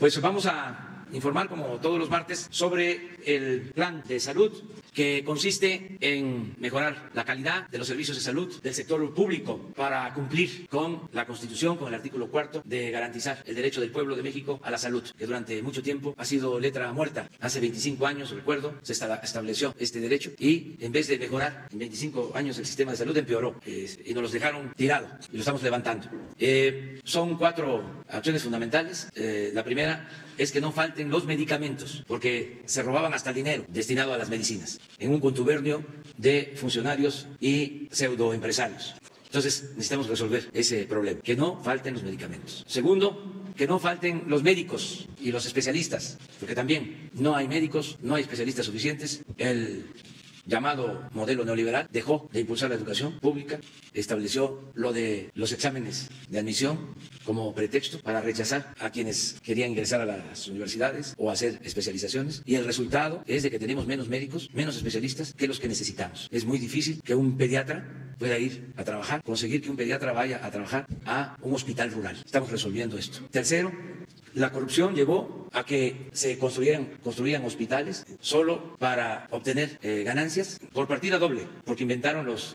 Pues vamos a informar, como todos los martes, sobre el plan de salud que consiste en mejorar la calidad de los servicios de salud del sector público para cumplir con la Constitución, con el artículo 4, de garantizar el derecho del pueblo de México a la salud, que durante mucho tiempo ha sido letra muerta. Hace 25 años, recuerdo, se estableció este derecho y en vez de mejorar en 25 años el sistema de salud empeoró y nos los dejaron tirado y lo estamos levantando. Son 4 acciones fundamentales. La primera es que no falten los medicamentos, porque se robaban hasta el dinero destinado a las medicinas, en un contubernio de funcionarios y pseudoempresarios. Entonces, necesitamos resolver ese problema, que no falten los medicamentos. Segundo, que no falten los médicos y los especialistas, porque también no hay médicos, no hay especialistas suficientes. El llamado modelo neoliberal dejó de impulsar la educación pública, estableció lo de los exámenes de admisión como pretexto para rechazar a quienes querían ingresar a las universidades o hacer especializaciones, y el resultado es de que tenemos menos médicos, menos especialistas que los que necesitamos. Es muy difícil que un pediatra pueda ir a trabajar, conseguir que un pediatra vaya a trabajar a un hospital rural. Estamos resolviendo esto. Tercero, la corrupción llevó a que se construían hospitales solo para obtener ganancias por partida doble, porque inventaron los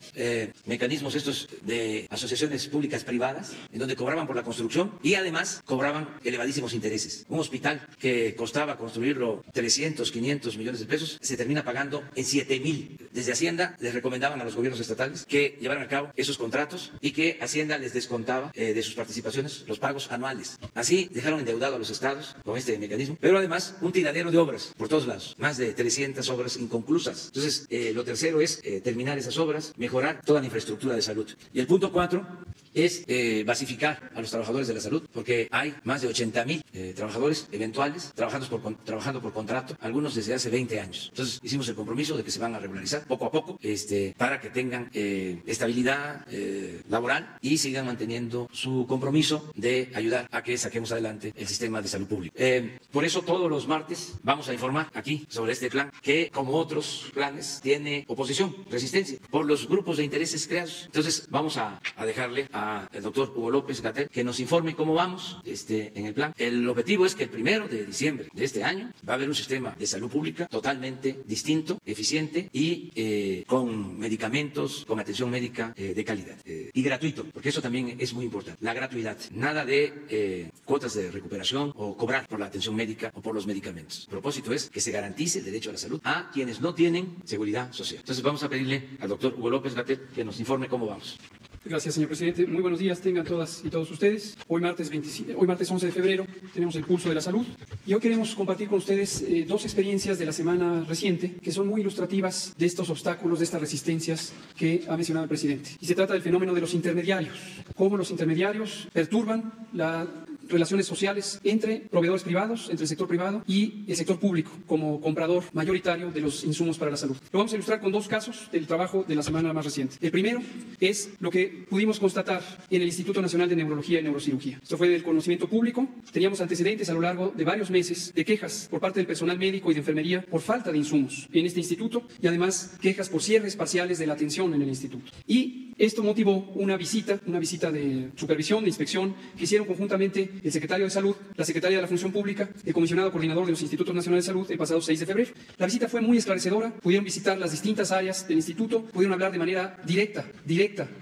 mecanismos estos de asociaciones públicas privadas, en donde cobraban por la construcción y además cobraban elevadísimos intereses. Un hospital que costaba construirlo 300, 500 millones de pesos, se termina pagando en 7,000. Desde Hacienda les recomendaban a los gobiernos estatales que llevaran a cabo esos contratos y que Hacienda les descontaba de sus participaciones los pagos anuales. Así dejaron endeudados a los estados con este mecanismo, pero además un tiradero de obras por todos lados, más de 300 obras inconclusas. Entonces, lo tercero es terminar esas obras, mejorar toda la infraestructura de salud. Y el punto 4 es basificar a los trabajadores de la salud, porque hay más de 80,000 trabajadores eventuales trabajando por contrato, algunos desde hace 20 años. Entonces, hicimos el compromiso de que se van a regularizar poco a poco para que tengan estabilidad laboral y sigan manteniendo su compromiso de ayudar a que saquemos adelante el sistema de salud pública. Por eso todos los martes vamos a informar aquí sobre este plan, que como otros planes tiene oposición, resistencia por los grupos de intereses creados. Entonces vamos a dejarle al doctor Hugo López-Gatell que nos informe cómo vamos en el plan. El objetivo es que el 1 de diciembre de este año va a haber un sistema de salud pública totalmente distinto, eficiente y con medicamentos, con atención médica de calidad y gratuito, porque eso también es muy importante. La gratuidad, nada de cuotas de recuperación o cobrar por la atención médica o por los medicamentos. El propósito es que se garantice el derecho a la salud a quienes no tienen seguridad social. Entonces vamos a pedirle al doctor Hugo López-Gatell que nos informe cómo vamos. Gracias, señor presidente. Muy buenos días tengan todas y todos ustedes. Hoy martes 11 de febrero tenemos el pulso de la salud y hoy queremos compartir con ustedes 2 experiencias de la semana reciente que son muy ilustrativas de estos obstáculos, de estas resistencias que ha mencionado el presidente. Y se trata del fenómeno de los intermediarios, cómo los intermediarios perturban las relaciones sociales entre proveedores privados, entre el sector privado y el sector público como comprador mayoritario de los insumos para la salud. Lo vamos a ilustrar con 2 casos del trabajo de la semana más reciente. El primero es lo que pudimos constatar en el Instituto Nacional de Neurología y Neurocirugía. Esto fue del conocimiento público. Teníamos antecedentes a lo largo de varios meses de quejas por parte del personal médico y de enfermería por falta de insumos en este instituto y además quejas por cierres parciales de la atención en el instituto. Y esto motivó una visita de supervisión, de inspección, que hicieron conjuntamente el secretario de Salud, la secretaria de la Función Pública, el comisionado coordinador de los Institutos Nacionales de Salud el pasado 6 de febrero. La visita fue muy esclarecedora, pudieron visitar las distintas áreas del instituto, pudieron hablar de manera directa,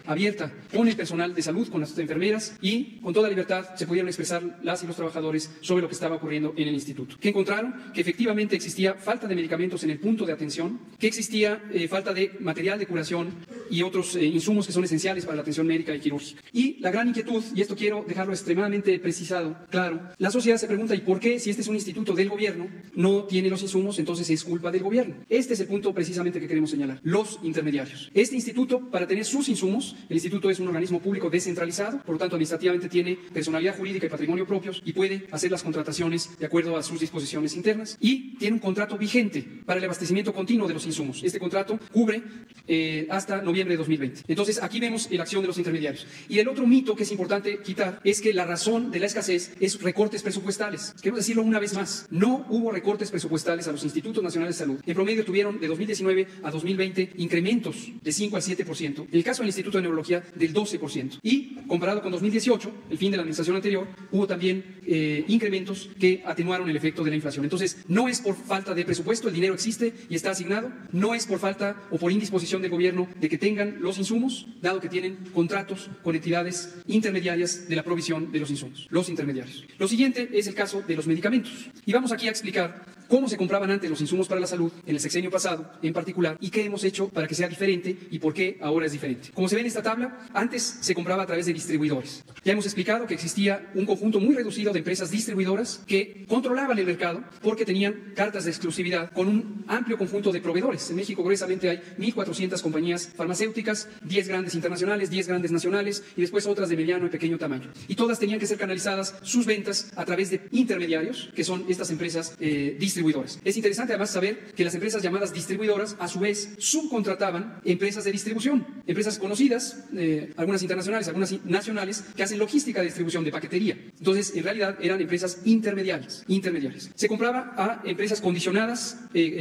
abierta, con el personal de salud, con las enfermeras y con toda libertad se pudieron expresar las y los trabajadores sobre lo que estaba ocurriendo en el instituto. ¿Qué encontraron? Que efectivamente existía falta de medicamentos en el punto de atención, que existía falta de material de curación y otros insumos que son esenciales para la atención médica y quirúrgica. Y la gran inquietud, y esto quiero dejarlo extremadamente precisado, claro, la sociedad se pregunta, ¿y por qué si este es un instituto del gobierno no tiene los insumos, entonces es culpa del gobierno? Este es el punto precisamente que queremos señalar, los intermediarios. Este instituto, para tener sus insumos, el instituto es un organismo público descentralizado, por lo tanto administrativamente tiene personalidad jurídica y patrimonio propios y puede hacer las contrataciones de acuerdo a sus disposiciones internas y tiene un contrato vigente para el abastecimiento continuo de los insumos. Este contrato cubre hasta noviembre de 2020. Entonces, Entonces, aquí vemos la acción de los intermediarios. Y el otro mito que es importante quitar es que la razón de la escasez es recortes presupuestales. Quiero decirlo una vez más, no hubo recortes presupuestales a los institutos nacionales de salud. En promedio tuvieron de 2019 a 2020 incrementos de 5 al 7%. En el caso del Instituto de Neurología, del 12%. Y comparado con 2018, el fin de la administración anterior, hubo también incrementos que atenuaron el efecto de la inflación. Entonces, no es por falta de presupuesto, el dinero existe y está asignado, no es por falta o por indisposición del gobierno de que tengan los insumos, dado que tienen contratos con entidades intermediarias de la provisión de los insumos, los intermediarios. Lo siguiente es el caso de los medicamentos. Y vamos aquí a explicar cómo se compraban antes los insumos para la salud, en el sexenio pasado en particular, y qué hemos hecho para que sea diferente y por qué ahora es diferente. Como se ve en esta tabla, antes se compraba a través de distribuidores. Ya hemos explicado que existía un conjunto muy reducido de empresas distribuidoras que controlaban el mercado porque tenían cartas de exclusividad con un amplio conjunto de proveedores. En México, gruesamente, hay 1.400 compañías farmacéuticas, 10 grandes internacionales, 10 grandes nacionales y después otras de mediano y pequeño tamaño. Y todas tenían que ser canalizadas sus ventas a través de intermediarios, que son estas empresas distribuidoras. Es interesante además saber que las empresas llamadas distribuidoras, a su vez, subcontrataban empresas de distribución, empresas conocidas, algunas internacionales, algunas nacionales, que hacen logística de distribución, de paquetería. Entonces, en realidad, eran empresas intermediarias. Se compraba a empresas condicionadas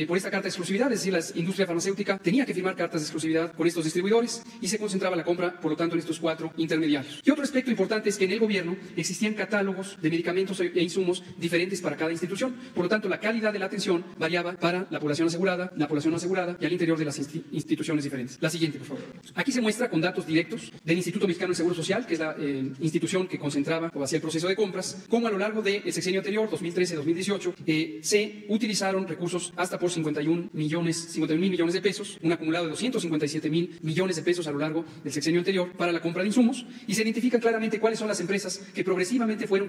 por esta carta de exclusividad, es decir, la industria farmacéutica tenía que firmar cartas de exclusividad con estos distribuidores y se concentraba la compra, por lo tanto, en estos 4 intermediarios. Y otro aspecto importante es que en el gobierno existían catálogos de medicamentos e insumos diferentes para cada institución. Por lo tanto, la calidad de la atención variaba para la población asegurada, la población no asegurada y al interior de las instituciones diferentes. La siguiente, por favor. Aquí se muestra con datos directos del Instituto Mexicano del Seguro Social, que es la institución que concentraba o hacía el proceso de compras, cómo a lo largo del sexenio anterior, 2013-2018, se utilizaron recursos hasta por 51 mil millones de pesos, un acumulado de 257 mil millones de pesos a lo largo del sexenio anterior para la compra de insumos, y se identifica claramente cuáles son las empresas que progresivamente fueron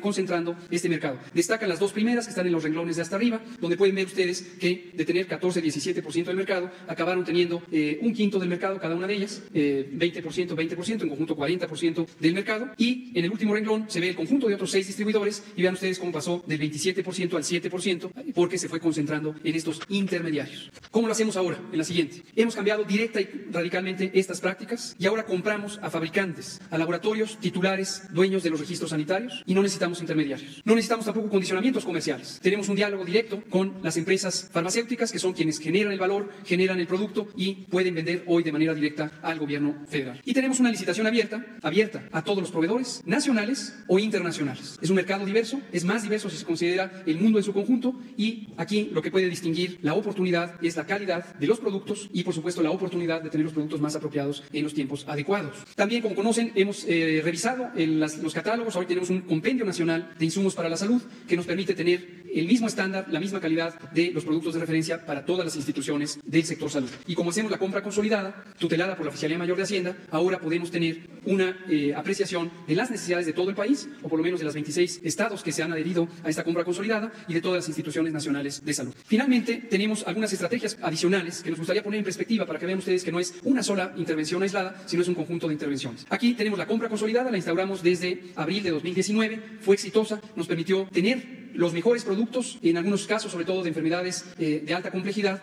concentrando este mercado. Destacan las 2 primeras que están en los renglones de hasta arriba, donde pueden ver ustedes que de tener 14-17% del mercado, acabaron teniendo un quinto del mercado cada una de ellas, 20%, en conjunto 40% del mercado, y en el último renglón se ve el conjunto de otros 6 distribuidores y vean ustedes cómo pasó del 27% al 7% porque se fue concentrando en estos intermediarios. ¿Cómo lo hacemos ahora? En la siguiente. Hemos cambiado directa y radicalmente estas prácticas y ahora compramos a fabricantes, a laboratorios titulares, dueños de los registros sanitarios, y no necesitamos intermediarios. No necesitamos tampoco condicionamientos comerciales. Tenemos un diálogo directo con las empresas farmacéuticas, que son quienes generan el valor, generan el producto y pueden vender hoy de manera directa al gobierno federal. Y tenemos una licitación abierta a todos los proveedores, nacionales o internacionales. Es un mercado diverso, es más diverso si se considera el mundo en su conjunto, y aquí lo que puede distinguir la oportunidad es la calidad de los productos y, por supuesto, la oportunidad de tener los productos más apropiados en los tiempos adecuados. También, como conocen, hemos revisado los catálogos. Hoy tenemos un compendio nacional de insumos para la salud que nos permite tener el mismo estándar, la misma calidad de los productos de referencia para todas las instituciones del sector salud. Y como hacemos la compra consolidada, tutelada por la Oficialía Mayor de Hacienda, ahora podemos tener una apreciación de las necesidades de todo el país, o por lo menos de las 26 estados que se han adherido a esta compra consolidada y de todas las instituciones nacionales de salud. Finalmente, tenemos algunas estrategias adicionales que nos gustaría poner en perspectiva para que vean ustedes que no es una sola intervención aislada, sino es un conjunto de intervenciones. Aquí tenemos la compra consolidada, la instauramos desde abril de 2019, fue exitosa, nos permitió tener los mejores productos, en algunos casos, sobre todo de enfermedades de alta complejidad.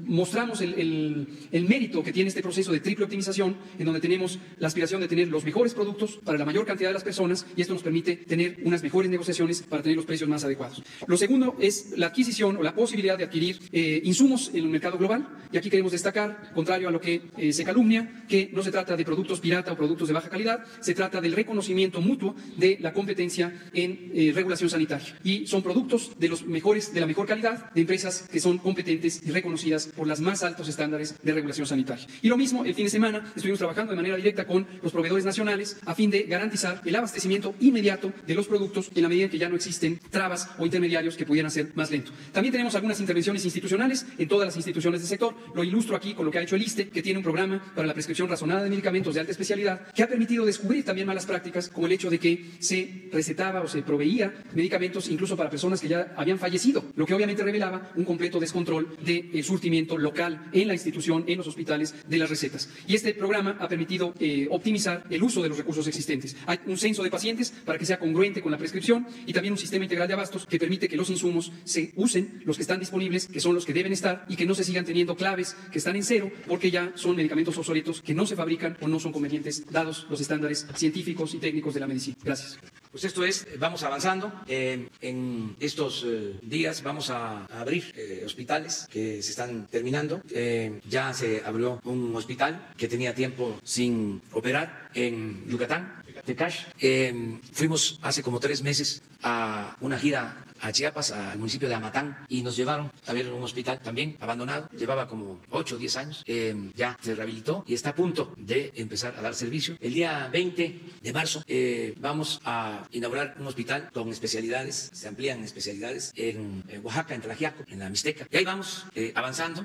Mostramos el mérito que tiene este proceso de triple optimización, en donde tenemos la aspiración de tener los mejores productos para la mayor cantidad de las personas, y esto nos permite tener unas mejores negociaciones para tener los precios más adecuados. Lo segundo es la adquisición o la posibilidad de adquirir insumos en el mercado global, y aquí queremos destacar, contrario a lo que se calumnia, que no se trata de productos pirata o productos de baja calidad, se trata del reconocimiento mutuo de la competencia en regulación sanitaria, y son productos de los mejores, de la mejor calidad, de empresas que son competentes y reconocidas por las más altos estándares de regulación sanitaria. Y lo mismo, el fin de semana estuvimos trabajando de manera directa con los proveedores nacionales a fin de garantizar el abastecimiento inmediato de los productos en la medida en que ya no existen trabas o intermediarios que pudieran ser más lentos. También tenemos algunas intervenciones institucionales en todas las instituciones del sector. Lo ilustro aquí con lo que ha hecho el ISSSTE, que tiene un programa para la prescripción razonada de medicamentos de alta especialidad, que ha permitido descubrir también malas prácticas, como el hecho de que se recetaba o se proveía medicamentos incluso para personas que ya habían fallecido, lo que obviamente revelaba un completo descontrol del surtimiento seguimiento local en la institución, en los hospitales, de las recetas. Y este programa ha permitido optimizar el uso de los recursos existentes. Hay un censo de pacientes para que sea congruente con la prescripción y también un sistema integral de abastos que permite que los insumos se usen, los que están disponibles, que son los que deben estar, y que no se sigan teniendo claves que están en cero porque ya son medicamentos obsoletos que no se fabrican o no son convenientes dados los estándares científicos y técnicos de la medicina. Gracias. Pues esto es, vamos avanzando. En estos días vamos a abrir hospitales que se están terminando. Ya se abrió un hospital que tenía tiempo sin operar en Yucatán, Tecash. Fuimos hace como 3 meses a una gira a Chiapas, al municipio de Amatán, y nos llevaron a ver un hospital también abandonado. Llevaba como 8 o 10 años. Ya se rehabilitó y está a punto de empezar a dar servicio. El día 20 de marzo vamos a inaugurar un hospital con especialidades, se amplían especialidades en Oaxaca, en Tlaxiaco, en la Mixteca. Y ahí vamos avanzando.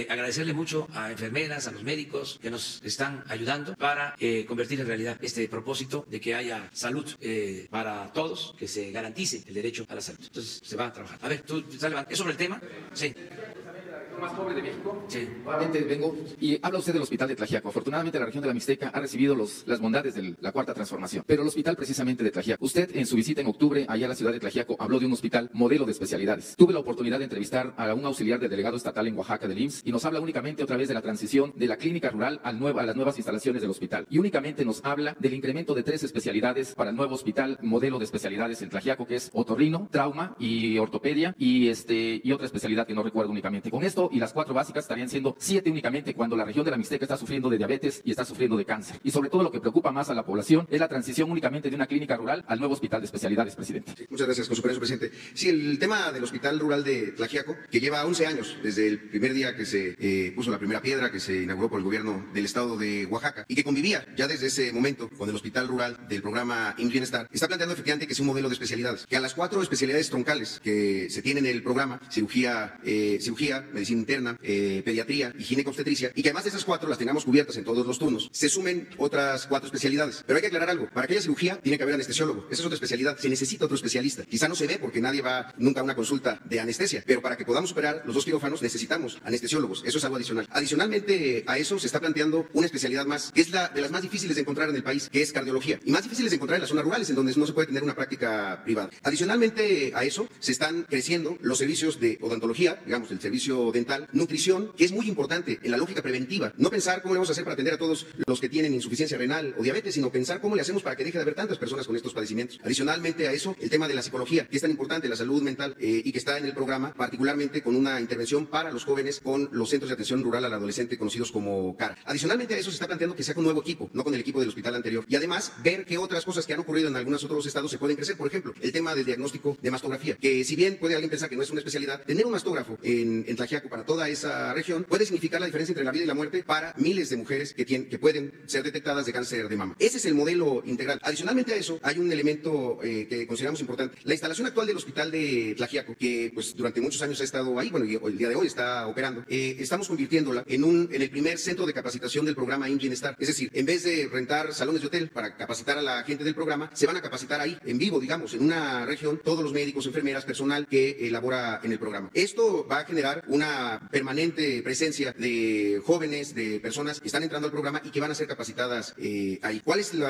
Agradecerle mucho a enfermeras, a los médicos que nos están ayudando para convertir en realidad este propósito de que haya salud para todos, que se garantice el derecho a la salud. Entonces se va a trabajar. A ver, ¿tú estás levantando? ¿Es sobre el tema? Sí. Más pobre de México. Sí. Nuevamente vengo y habla usted del hospital de Tlaxiaco. Afortunadamente la región de la Mixteca ha recibido las bondades de la cuarta transformación. Pero el hospital precisamente de Tlaxiaco. Usted en su visita en octubre allá a la ciudad de Tlaxiaco habló de un hospital modelo de especialidades. Tuve la oportunidad de entrevistar a un auxiliar del delegado estatal en Oaxaca del IMSS y nos habla únicamente otra vez de la transición de la clínica rural a las nuevas instalaciones del hospital. Y únicamente nos habla del incremento de 3 especialidades para el nuevo hospital modelo de especialidades en Tlaxiaco, que es otorrino, trauma y ortopedia y otra especialidad que no recuerdo únicamente. Con esto y las 4 básicas estarían siendo 7 únicamente cuando la región de la Mixteca está sufriendo de diabetes y está sufriendo de cáncer. Y sobre todo lo que preocupa más a la población es la transición únicamente de una clínica rural al nuevo hospital de especialidades, presidente. Sí, muchas gracias, con su permiso, presidente. Sí, el tema del hospital rural de Tlaxiaco, que lleva 11 años desde el primer día que se puso la primera piedra, que se inauguró por el gobierno del estado de Oaxaca, y que convivía ya desde ese momento con el hospital rural del programa IMSS Bienestar, está planteando efectivamente que sea un modelo de especialidades, que a las 4 especialidades troncales que se tienen en el programa, cirugía, medicina interna, pediatría y ginecobstetricia, y que además de esas 4 las tengamos cubiertas en todos los turnos, se sumen otras 4 especialidades. Pero hay que aclarar algo, para aquella cirugía tiene que haber anestesiólogo, esa es otra especialidad, se necesita otro especialista. Quizá no se ve porque nadie va nunca a una consulta de anestesia, pero para que podamos operar los 2 quirófanos necesitamos anestesiólogos, eso es algo adicional. Adicionalmente a eso se está planteando una especialidad más, que es la de las más difíciles de encontrar en el país, que es cardiología, y más difíciles de encontrar en las zonas rurales, en donde no se puede tener una práctica privada. Adicionalmente a eso se están creciendo los servicios de odontología, digamos el servicio dental, nutrición, que es muy importante en la lógica preventiva. No pensar cómo le vamos a hacer para atender a todos los que tienen insuficiencia renal o diabetes, sino pensar cómo le hacemos para que deje de haber tantas personas con estos padecimientos. Adicionalmente a eso, el tema de la psicología, que es tan importante, la salud mental, y que está en el programa, particularmente con una intervención para los jóvenes con los centros de atención rural al adolescente conocidos como CAR. Adicionalmente a eso se está planteando que sea con un nuevo equipo, no con el equipo del hospital anterior. Y además, ver qué otras cosas que han ocurrido en algunos otros estados se pueden crecer. Por ejemplo, el tema del diagnóstico de mastografía, que si bien puede alguien pensar que no es una especialidad, tener un mastógrafo en Tlaxiaco para toda esa región puede significar la diferencia entre la vida y la muerte para miles de mujeres que pueden ser detectadas de cáncer de mama. Ese es el modelo integral. Adicionalmente a eso, hay un elemento que consideramos importante. La instalación actual del hospital de Tlaxiaco, que pues durante muchos años ha estado ahí, bueno, y el día de hoy está operando, estamos convirtiéndola en el primer centro de capacitación del programa IMSS Bienestar. Es decir, en vez de rentar salones de hotel para capacitar a la gente del programa, se van a capacitar ahí, en vivo, digamos, en una región, todos los médicos, enfermeras, personal que labora en el programa. Esto va a generar una permanente presencia de jóvenes, de personas que están entrando al programa y que van a ser capacitadas ahí. ¿Cuál es el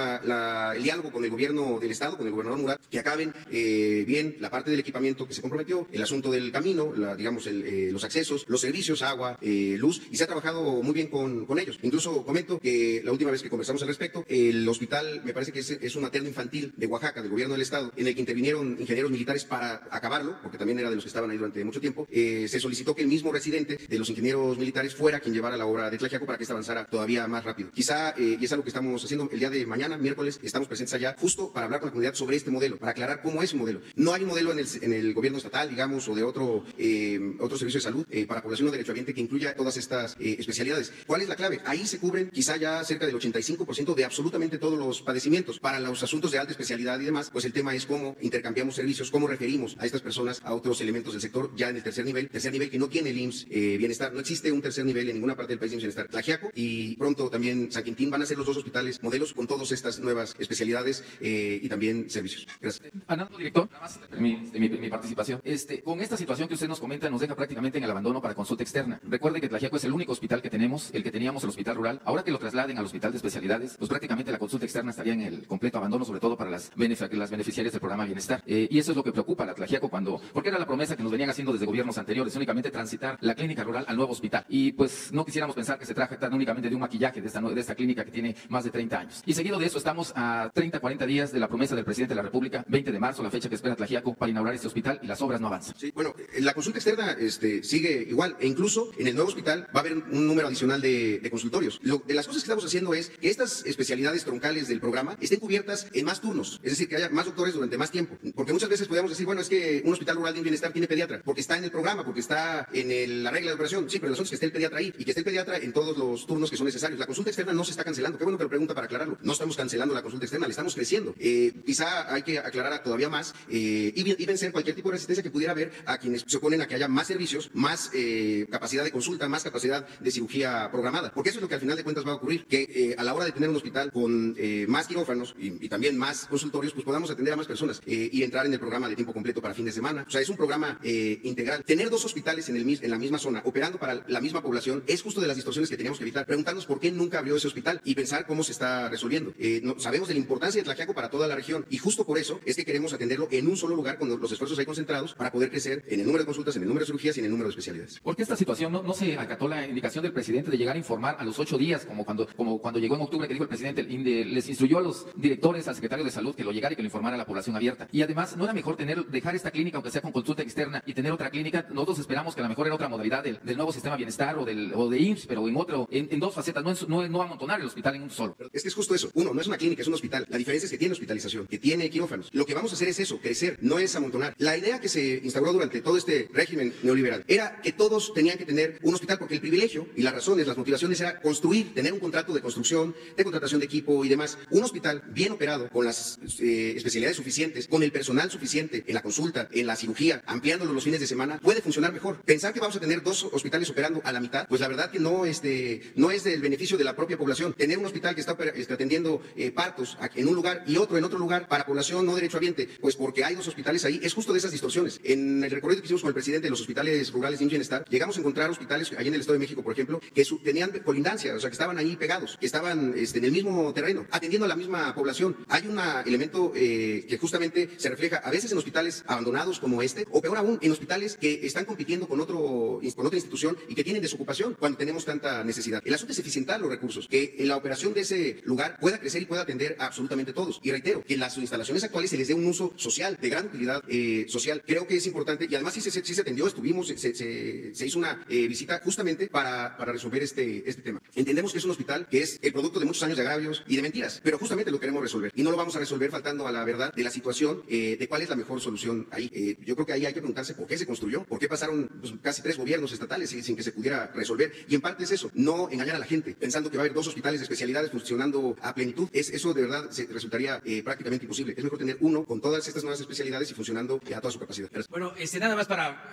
diálogo con el gobierno del estado, con el gobernador Murat? Que acaben bien la parte del equipamiento que se comprometió, el asunto del camino, digamos, los accesos, los servicios, agua, luz, y se ha trabajado muy bien con ellos. Incluso comento que la última vez que conversamos al respecto, el hospital, me parece que es un materno infantil de Oaxaca, del gobierno del estado, en el que intervinieron ingenieros militares para acabarlo, porque también era de los que estaban ahí durante mucho tiempo. Se solicitó que el mismo residente de los ingenieros militares fuera quien llevara la obra de Tlaxiaco para que esta avanzara todavía más rápido. Quizá, y es algo que estamos haciendo el día de mañana, miércoles, estamos presentes allá justo para hablar con la comunidad sobre este modelo, para aclarar cómo es un modelo. No hay un modelo en el gobierno estatal, digamos, o de otro servicio de salud para población no derechohabiente que incluya todas estas especialidades. ¿Cuál es la clave? Ahí se cubren quizá ya cerca del 85% de absolutamente todos los padecimientos. Para los asuntos de alta especialidad y demás, pues el tema es cómo intercambiamos servicios, cómo referimos a estas personas a otros elementos del sector ya en el tercer nivel que no tiene el IMSS Bienestar. No existe un tercer nivel en ninguna parte del país de IMSS Bienestar. Tlaxiaco y pronto también San Quintín van a ser los dos hospitales modelos con todas estas nuevas especialidades y también servicios. Gracias. Fernando, director, nada más mi participación. Con esta situación que usted nos comenta, nos deja prácticamente en el abandono para consulta externa. Recuerde que Tlaxiaco es el único hospital que tenemos, el que teníamos el hospital rural. Ahora que lo trasladen al hospital de especialidades, pues prácticamente la consulta externa estaría en el completo abandono, sobre todo para las beneficiarias del programa Bienestar. Y eso es lo que preocupa a la Tlaxiaco porque era la promesa que nos venían haciendo desde gobiernos anteriores, únicamente transitar la clínica rural al nuevo hospital. Y pues no quisiéramos pensar que se trata únicamente de un maquillaje de esta clínica que tiene más de 30 años. Y seguido de eso estamos a 40 días de la promesa del presidente de la República, 20 de marzo, la fecha que espera Tlaxiaco para inaugurar este hospital, y las obras no avanzan. Sí, bueno, la consulta externa sigue igual, e incluso en el nuevo hospital va a haber un número adicional de consultorios. De las cosas que estamos haciendo es que estas especialidades troncales del programa estén cubiertas en más turnos, es decir, que haya más doctores durante más tiempo, porque muchas veces podríamos decir, bueno, es que un hospital rural de bienestar tiene pediatra, porque está en el programa, porque está en la regla de operación. Sí, pero el asunto es que esté el pediatra ahí y que esté el pediatra en todos los turnos que son necesarios. La consulta externa no se está cancelando. Qué bueno que lo pregunta para aclararlo. No estamos cancelando la consulta externa, le estamos creciendo. Quizá hay que aclarar todavía más y vencer cualquier tipo de resistencia que pudiera haber a quienes se oponen a que haya más servicios, más capacidad de consulta, más capacidad de cirugía programada. Porque eso es lo que al final de cuentas va a ocurrir, que a la hora de tener un hospital con más quirófanos y también más consultorios, pues podamos atender a más personas y entrar en el programa de tiempo completo para fin de semana. O sea, es un programa integral. Tener dos hospitales en la misma zona, operando para la misma población, es justo de las distorsiones que teníamos que evitar. Preguntarnos por qué nunca abrió ese hospital y pensar cómo se está resolviendo. Sabemos de la importancia de Tlaxiaco para toda la región y justo por eso es que queremos atenderlo en un solo lugar con los esfuerzos ahí concentrados para poder crecer en el número de consultas, en el número de cirugías y en el número de especialidades. ¿Por qué esta situación no se acató la indicación del presidente de llegar a informar a los 8 días, como cuando llegó en octubre, que dijo el presidente, les instruyó a los directores, al secretario de salud, que lo llegara y que lo informara a la población abierta? Y además, ¿no era mejor dejar esta clínica, aunque sea con consulta externa, y tener otra clínica? Nosotros esperamos que a lo mejor era otra modalidad del nuevo sistema bienestar o de IMSS, pero en dos facetas, no amontonar el hospital en un solo. Es que es justo eso. Uno, no es una clínica, es un hospital. La diferencia es que tiene hospitalización, que tiene quirófanos. Lo que vamos a hacer es eso, crecer, no es amontonar. La idea que se instauró durante todo este régimen neoliberal era que todos tenían que tener un hospital, porque el privilegio y las razones, las motivaciones era construir, tener un contrato de construcción, de contratación de equipo y demás. Un hospital bien operado, con las especialidades suficientes, con el personal suficiente en la consulta, en la cirugía, ampliándolo los fines de semana, puede funcionar mejor. Pensar que vamos a tener dos hospitales operando a la mitad, pues la verdad que no es del beneficio de la propia población. Tener un hospital que está atendiendo partos en un lugar y otro en otro lugar para población no derechohabiente, pues porque hay dos hospitales ahí, es justo de esas distorsiones. En el recorrido que hicimos con el presidente de los hospitales rurales de IMSS Bienestar, llegamos a encontrar hospitales ahí en el Estado de México, por ejemplo, que tenían colindancia, o sea, que estaban ahí pegados, que estaban en el mismo terreno, atendiendo a la misma población. Hay un elemento que justamente se refleja a veces en hospitales abandonados como o peor aún, en hospitales que están compitiendo con otra institución y que tienen desocupación cuando tenemos tanta necesidad. El asunto es eficientar los recursos, que en la operación de ese lugar pueda crecer y pueda atender a absolutamente todos. Y reitero, que en las instalaciones actuales se les dé un uso social, de gran utilidad social. Creo que es importante y además sí se atendió, se hizo una visita justamente para resolver este tema. Entendemos que es un hospital que es el producto de muchos años de agravios y de mentiras, pero justamente lo queremos resolver y no lo vamos a resolver faltando a la verdad de la situación, de cuál es la mejor solución ahí. Yo creo que ahí hay que preguntarse por qué se construyó, por qué pasaron casi 3 gobiernos estatales sin que se pudiera resolver, y en parte es eso, no engañar a la gente pensando que va a haber 2 hospitales de especialidades funcionando a plenitud. Eso de verdad resultaría prácticamente imposible. Es mejor tener uno con todas estas nuevas especialidades y funcionando a toda su capacidad. Gracias. Bueno, nada más para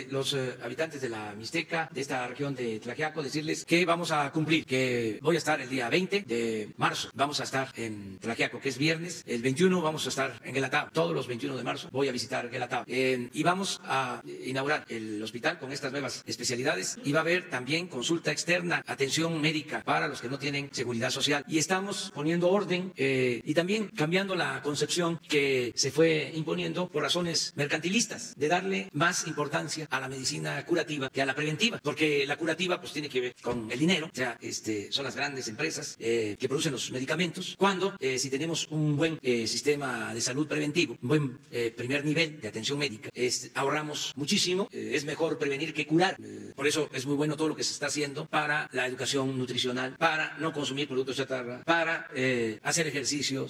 los habitantes de la Mixteca, de esta región de Tlaxiaco, decirles que vamos a cumplir, que voy a estar el día 20 de marzo, vamos a estar en Tlaxiaco, que es viernes. El 21 vamos a estar en Guelatao, todos los 21 de marzo voy a visitar Guelatao, y vamos a inaugurar el hospital con estas nuevas especialidades, y va a haber también consulta externa, atención médica para los que no tienen seguridad social, y estamos poniendo orden y también cambiando la concepción que se fue imponiendo por razones mercantilistas, de darle más importancia a la medicina curativa que a la preventiva, porque la curativa pues tiene que ver con el dinero, o sea, son las grandes empresas que producen los medicamentos, cuando si tenemos un buen sistema de salud preventivo, un buen primer nivel de atención médica, ahorramos muchísimo, es mejor prevenir que curar. Por eso es muy bueno todo lo que se está haciendo para la educación nutricional, para no consumir productos chatarra, para hacer ejercicio.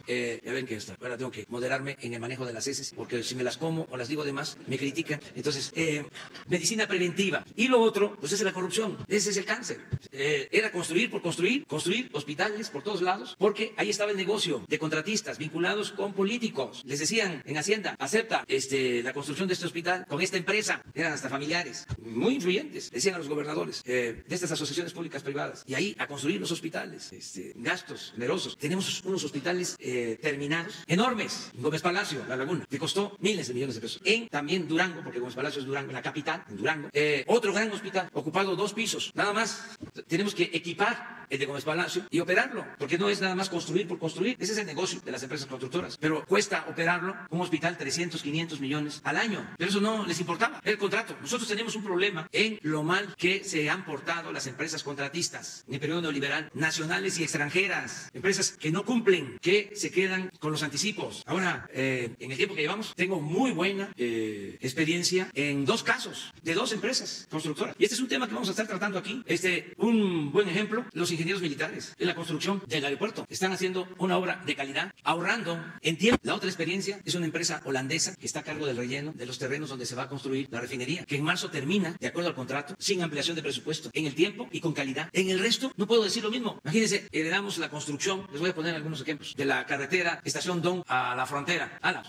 Ya ven que ahora tengo que moderarme en el manejo de las heces, porque si me las como o las digo de más, me critican. Entonces, medicina preventiva. Y lo otro, pues es la corrupción, ese es el cáncer. Era construir por construir hospitales por todos lados, porque ahí estaba el negocio de contratistas vinculados con políticos. Les decían en Hacienda, acepta la construcción de este hospital con esta empresa. Eran hasta hasta familiares, muy influyentes, decían a los gobernadores de estas asociaciones públicas privadas, y ahí a construir los hospitales, gastos generosos. Tenemos unos hospitales terminados, enormes, Gómez Palacio, La Laguna, que costó miles de millones de pesos. También Durango, porque Gómez Palacio es Durango, la capital, en Durango, otro gran hospital, ocupado 2 pisos, nada más. Tenemos que equipar el de Gómez Palacio y operarlo, porque no es nada más construir por construir. Ese es el negocio de las empresas constructoras, pero cuesta operarlo, un hospital 300, 500 millones al año, pero eso no les importaba el contrato. Nosotros tenemos un problema en lo mal que se han portado las empresas contratistas en el periodo neoliberal, nacionales y extranjeras, empresas que no cumplen, que se quedan con los anticipos. Ahora, en el tiempo que llevamos, tengo muy buena experiencia en 2 casos de 2 empresas constructoras, y este es un tema que vamos a estar tratando aquí. Un buen ejemplo, los ingenieros militares en la construcción del aeropuerto están haciendo una obra de calidad, ahorrando en tiempo. La otra experiencia es una empresa holandesa que está a cargo del relleno de los terrenos donde se va a construir la refinería, que en marzo termina, de acuerdo al contrato, sin ampliación de presupuesto, en el tiempo y con calidad. En el resto no puedo decir lo mismo. Imagínense, heredamos la construcción, les voy a poner algunos ejemplos, de la carretera Estación Don a la frontera, a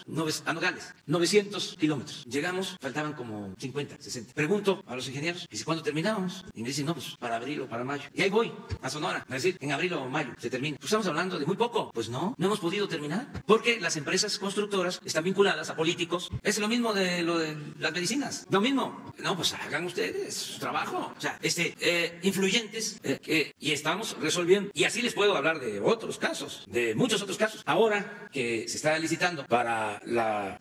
Nogales, 900 kilómetros. Llegamos, faltaban como 50, 60. Pregunto a los ingenieros, ¿y cuándo terminamos? Y me dicen, no, pues para abril o para mayo. Y ahí voy, a Sonora, a decir, en abril o mayo se termina. Pues estamos hablando de muy poco. Pues no hemos podido terminar, porque las empresas constructoras están vinculadas a políticos. Es lo mismo de lo de las medicinas. Lo mismo. No, pues hagan ustedes su trabajo. O sea, influyentes, y estamos resolviendo. Y así les puedo hablar de otros casos, de muchos otros casos. Ahora que se está licitando para la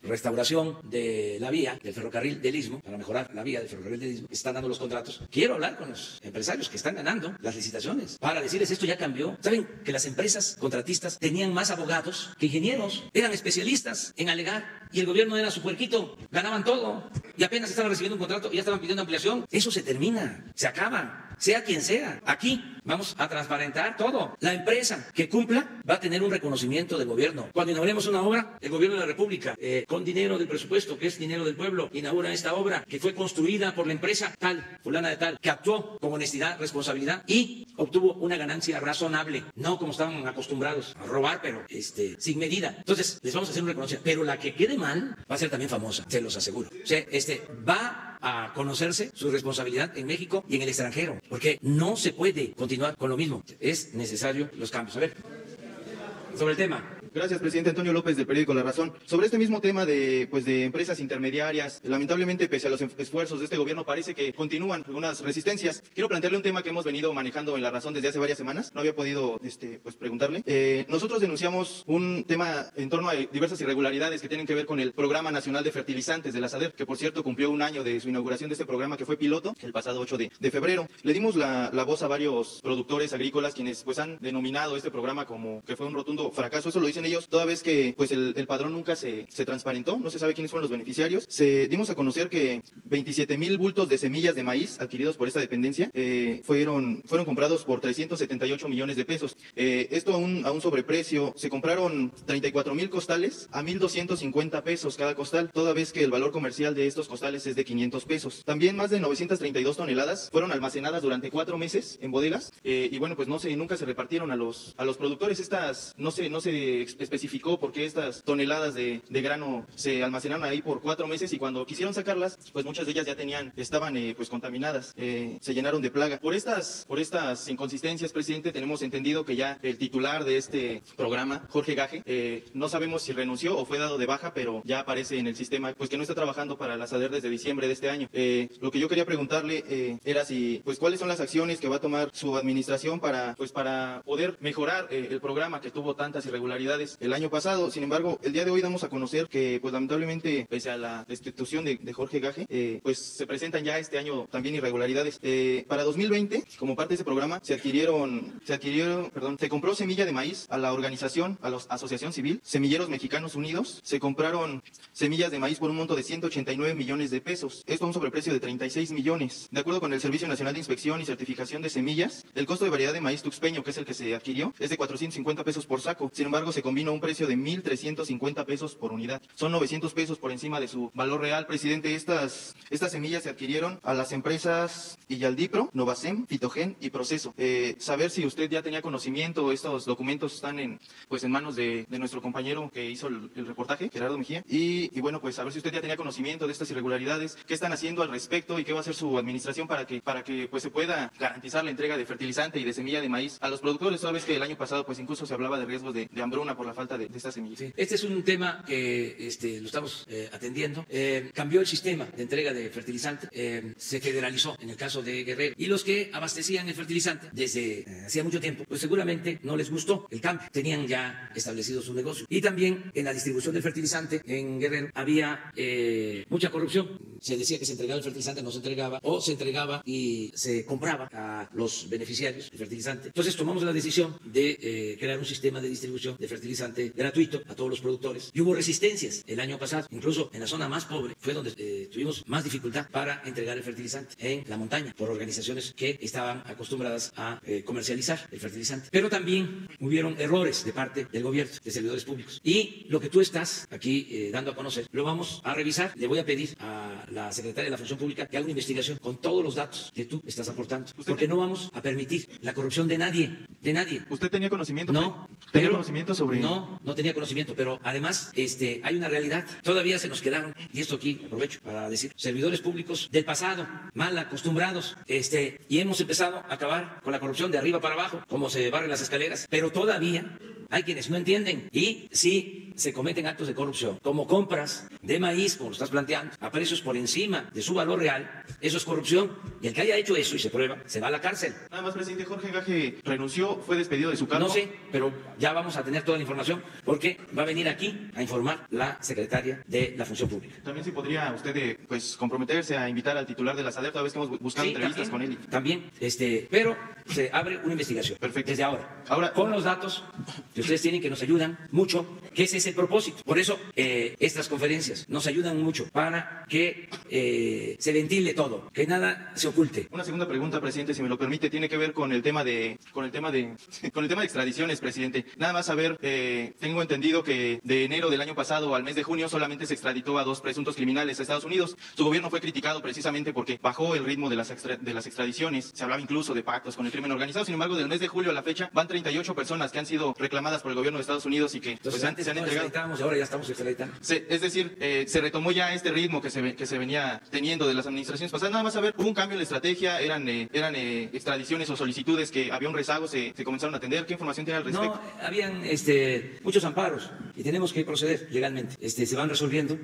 restauración de la vía del ferrocarril del Istmo, para mejorar la vía del ferrocarril del Istmo, están dando los contratos. Quiero hablar con los empresarios que están ganando las licitaciones para decirles, esto ya cambió. ¿Saben que las empresas contratistas tenían más abogados que ingenieros? Eran especialistas en alegar, y el gobierno era su puerquito, ganaban todo, y apenas estaban recibiendo un contrato y ya estaban pidiendo ampliación. Eso se termina, se acaba, sea quien sea. Aquí vamos a transparentar todo. La empresa que cumpla va a tener un reconocimiento del gobierno. Cuando inauguremos una obra, el gobierno de la República, con dinero del presupuesto, que es dinero del pueblo, inaugura esta obra que fue construida por la empresa tal, fulana de tal, que actuó con honestidad, responsabilidad y obtuvo una ganancia razonable, no como estaban acostumbrados a robar, pero sin medida. Entonces les vamos a hacer un reconocimiento, pero la que quede mal va a ser también famosa, se los aseguro. O sea, va a conocerse su responsabilidad en México y en el extranjero, porque no se puede continuar con lo mismo. Es necesario los cambios. A ver, sobre el tema. Gracias, presidente. Antonio López, del periódico La Razón. Sobre este mismo tema de empresas intermediarias, lamentablemente, pese a los esfuerzos de este gobierno, parece que continúan algunas resistencias. Quiero plantearle un tema que hemos venido manejando en La Razón desde hace varias semanas. No había podido preguntarle. Nosotros denunciamos un tema en torno a diversas irregularidades que tienen que ver con el Programa Nacional de Fertilizantes de la SADER, que por cierto cumplió 1 año de su inauguración de este programa, que fue piloto el pasado 8 de febrero. Le dimos la voz a varios productores agrícolas quienes han denominado este programa como que fue un rotundo fracaso. Eso lo dicen ellos, toda vez que el padrón nunca se transparentó, no se sabe quiénes fueron los beneficiarios. Dimos a conocer que 27,000 bultos de semillas de maíz adquiridos por esta dependencia fueron comprados por 378 millones de pesos. Esto a un sobreprecio. Se compraron 34,000 costales a 1,250 pesos cada costal, toda vez que el valor comercial de estos costales es de 500 pesos. También más de 932 toneladas fueron almacenadas durante 4 meses en bodegas, y bueno, pues nunca se repartieron a los productores. Estas no se especificó por qué estas toneladas de grano se almacenaron ahí por 4 meses, y cuando quisieron sacarlas, pues muchas de ellas ya estaban contaminadas, se llenaron de plaga. Por estas inconsistencias, presidente, tenemos entendido que ya el titular de este programa, Jorge Gaje, no sabemos si renunció o fue dado de baja, pero ya aparece en el sistema que no está trabajando para la SADER desde diciembre de este año. Lo que yo quería preguntarle era cuáles son las acciones que va a tomar su administración para poder mejorar el programa, que tuvo tantas irregularidades el año pasado. Sin embargo, el día de hoy damos a conocer que lamentablemente, pese a la destitución de Jorge Gaje, se presentan ya este año también irregularidades. Para 2020, como parte de ese programa, se compró semilla de maíz a la organización, a la Asociación Civil Semilleros Mexicanos Unidos. Se compraron semillas de maíz por un monto de 189 millones de pesos. Esto a un sobreprecio de 36 millones. De acuerdo con el Servicio Nacional de Inspección y Certificación de Semillas, el costo de variedad de maíz tuxpeño, que es el que se adquirió, es de 450 pesos por saco. Sin embargo, se convino un precio de 1,350 pesos por unidad. Son 900 pesos por encima de su valor real, presidente. Estas semillas se adquirieron a las empresas Iyaldipro, Novacem, Fitogen y Proceso. Saber si usted ya tenía conocimiento, estos documentos están en manos de nuestro compañero que hizo el reportaje, Gerardo Mejía, y bueno, pues saber si usted ya tenía conocimiento de estas irregularidades, qué están haciendo al respecto y qué va a hacer su administración para que pues se pueda garantizar la entrega de fertilizante y de semilla de maíz a los productores. Sabes que el año pasado pues incluso se hablaba de riesgos de hambruna por la falta de estas semillas. Sí. Este es un tema que lo estamos atendiendo. Cambió el sistema de entrega de fertilizante, se federalizó en el caso de Guerrero, y los que abastecían el fertilizante desde hacía mucho tiempo, pues seguramente no les gustó el cambio, tenían ya establecido su negocio. Y también en la distribución del fertilizante en Guerrero había mucha corrupción. Se decía que se entregaba el fertilizante, no se entregaba, o se entregaba y se compraba a los beneficiarios del fertilizante. Entonces tomamos la decisión de crear un sistema de distribución de fertilizante gratuito a todos los productores, y hubo resistencias el año pasado, incluso en la zona más pobre fue donde tuvimos más dificultad para entregar el fertilizante, en la montaña, por organizaciones que estaban acostumbradas a comercializar el fertilizante. Pero también hubieron errores de parte del gobierno, de servidores públicos, y lo que tú estás aquí dando a conocer lo vamos a revisar. Le voy a pedir a la secretaria de la Función Pública que haga una investigación con todos los datos que tú estás aportando, porque no vamos a permitir la corrupción de nadie, de nadie. ¿Usted tenía conocimiento? No. ¿Tenía conocimiento sobre...? No tenía conocimiento, pero además hay una realidad. Todavía se nos quedaron, y esto aquí aprovecho para decir, servidores públicos del pasado, mal acostumbrados, y hemos empezado a acabar con la corrupción de arriba para abajo, como se barren las escaleras, pero todavía hay quienes no entienden, y sí se cometen actos de corrupción, como compras de maíz, como lo estás planteando, a precios por encima de su valor real. Eso es corrupción, y el que haya hecho eso y se prueba, se va a la cárcel. Nada más, presidente, Jorge Gaje renunció, fue despedido de su cargo. No sé, pero ya vamos a tener toda la información, porque va a venir aquí a informar la secretaria de la Función Pública. También si podría usted comprometerse a invitar al titular de la SADER, toda vez que hemos buscado entrevistas con él. También, pero se abre una investigación. Perfecto. Desde ahora, con los datos que ustedes tienen, que nos ayudan mucho, que ese es el propósito. Por eso estas conferencias nos ayudan mucho para que se ventile todo, que nada se oculte. Una segunda pregunta, presidente, si me lo permite, tiene que ver con el tema de extradiciones, presidente. Nada más saber, tengo entendido que de enero del año pasado al mes de junio solamente se extraditó a 2 presuntos criminales a Estados Unidos. Su gobierno fue criticado precisamente porque bajó el ritmo de las extradiciones. Se hablaba incluso de pactos con el crimen organizado. Sin embargo, del mes de julio a la fecha van 38 personas que han sido reclamadas por el gobierno de Estados Unidos y que Entonces, pues, antes se han no entregado. Y ahora ya estamos extraditando. Es decir, se retomó ya este ritmo que se venía teniendo de las administraciones pasadas. Nada más saber, hubo un cambio en la estrategia, eran extradiciones o solicitudes que había un rezago, se comenzaron a atender. ¿Qué información tiene al respecto? No, habían muchos amparos y tenemos que proceder legalmente. Se van resolviendo